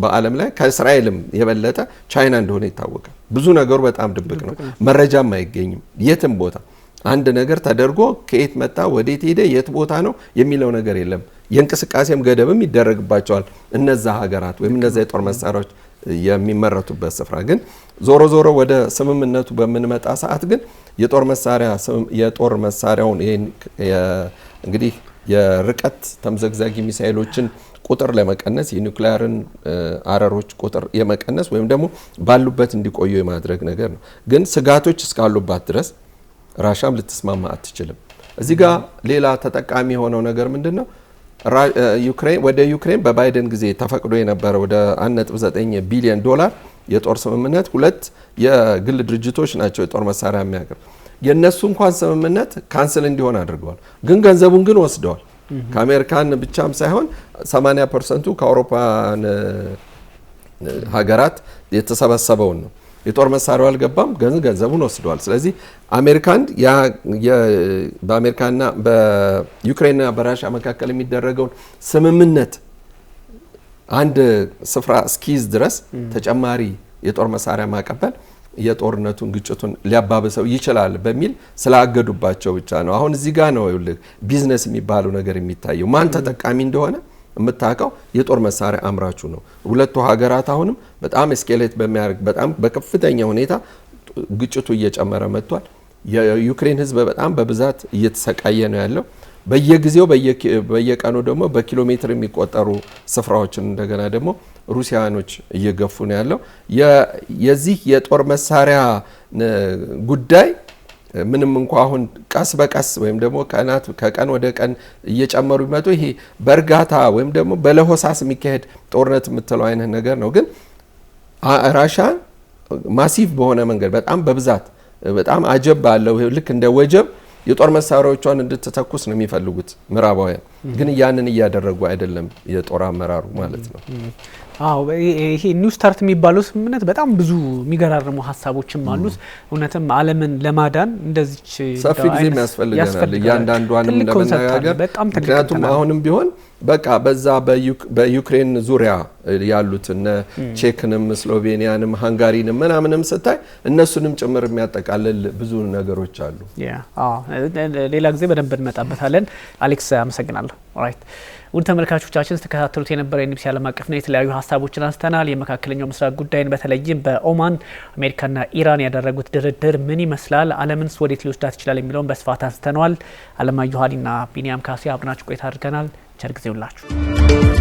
በዓለም ላይ ከእስራኤልም የበለጠ ቻይና እንደሆነ ይታወቃል። ብዙ ነገሩ በጣም ድብቅ ነው፣ መረጃም አይገኝም። የትም ቦታ አንድ ነገር ተደርጎ ከየት መጣ ወዴት ሄደ የት ቦታ ነው የሚለው ነገር የለም። የእንቅስቃሴም ገደብም ይደረግባቸዋል እነዛ ሀገራት ወይም እነዛ የጦር መሳሪያዎች የሚመረቱበት ስፍራ። ግን ዞሮ ዞሮ ወደ ስምምነቱ በምንመጣ ሰዓት ግን የጦር መሳሪያውን እንግዲህ የርቀት ተምዘግዛጊ ሚሳኤሎችን ቁጥር ለመቀነስ የኒውክሊየርን አረሮች ቁጥር የመቀነስ ወይም ደግሞ ባሉበት እንዲቆዩ የማድረግ ነገር ነው። ግን ስጋቶች እስካሉባት ድረስ ራሻም ልትስማማ አትችልም። እዚህ ጋር ሌላ ተጠቃሚ የሆነው ነገር ምንድነው? ወደ ዩክሬን በባይደን ጊዜ ተፈቅዶ የነበረ ወደ 1.9 ቢሊዮን ዶላር የጦር ስምምነት 2 የግል ድርጅቶች ናቸው የጦር መሳሪያ የሚያቀርቡ። የነሱ እንኳን ስምምነት ካንስል እንዲሆን አድርገዋል። ግን ገንዘቡን ግን ወስደዋል። ከአሜሪካን ብቻም ሳይሆን 80% ከአውሮፓን ሀገራት የተሰበሰበውን ነው። የጦር መሳሪያው አልገባም፣ ገንዘቡን ወስደዋል። ስለዚህ አሜሪካን በአሜሪካና በዩክሬንና በራሻ መካከል የሚደረገውን ስምምነት አንድ ስፍራ እስኪይዝ ድረስ ተጨማሪ የጦር መሳሪያ ማቀበል የጦርነቱን ግጭቱን ሊያባብሰው ይችላል በሚል ስላገዱባቸው ብቻ ነው። አሁን እዚህ ጋር ነው ቢዝነስ የሚባለው ነገር የሚታየው። ማን ተጠቃሚ እንደሆነ የምታውቀው የጦር መሳሪያ አምራቹ ነው። ሁለቱ ሀገራት አሁንም በጣም እስኬሌት በሚያደርግ በጣም በከፍተኛ ሁኔታ ግጭቱ እየጨመረ መጥቷል። የዩክሬን ሕዝብ በጣም በብዛት እየተሰቃየ ነው ያለው። በየጊዜው በየቀኑ ደግሞ በኪሎ ሜትር የሚቆጠሩ ስፍራዎችን እንደገና ደግሞ ሩሲያኖች እየገፉ ነው ያለው። የዚህ የጦር መሳሪያ ጉዳይ ምንም እንኳ አሁን ቀስ በቀስ ወይም ደግሞ ከቀን ወደ ቀን እየጨመሩ ይመጡ ይሄ በእርጋታ ወይም ደግሞ በለሆሳስ የሚካሄድ ጦርነት የምትለው አይነት ነገር ነው። ግን ራሻ ማሲቭ በሆነ መንገድ በጣም በብዛት በጣም አጀብ ባለው ልክ እንደ ወጀብ የጦር መሳሪያዎቿን እንድትተኩስ ነው የሚፈልጉት ምዕራባውያን። ግን ያንን እያደረጉ አይደለም የጦር አመራሩ ማለት ነው። አዎ ይሄ ኒው ስታርት የሚባለው ስምምነት በጣም ብዙ የሚገራርሙ ሀሳቦችም አሉት። እውነትም ዓለምን ለማዳን እንደዚች ሰፊ ጊዜ ያስፈልገናል እያንዳንዷን ለመነጋገር። ምክንያቱም አሁንም ቢሆን በቃ በዛ በዩክሬን ዙሪያ ያሉት እነ ቼክንም ስሎቬኒያንም ሃንጋሪንም ምናምንም ስታይ እነሱንም ጭምር የሚያጠቃልል ብዙ ነገሮች አሉ። ሌላ ጊዜ በደንብ እንመጣበታለን። አሌክስ አመሰግናለሁ። ኦራይት ውድ ተመልካቾቻችን ስተከታተሉት የነበረው የኢቢሲ ዓለም አቀፍና የተለያዩ ሀሳቦችን አንስተናል። የመካከለኛው ምስራቅ ጉዳይን በተለይም በኦማን አሜሪካና ኢራን ያደረጉት ድርድር ምን ይመስላል፣ ዓለምንስ ወዴት ሊወስዳት ይችላል የሚለውን በስፋት አንስተነዋል። አለማየሁ ሀዲና ቢኒያም ካሴ አብናችሁ ቆይታ አድርገናል። ቸር ጊዜ ሁላችሁ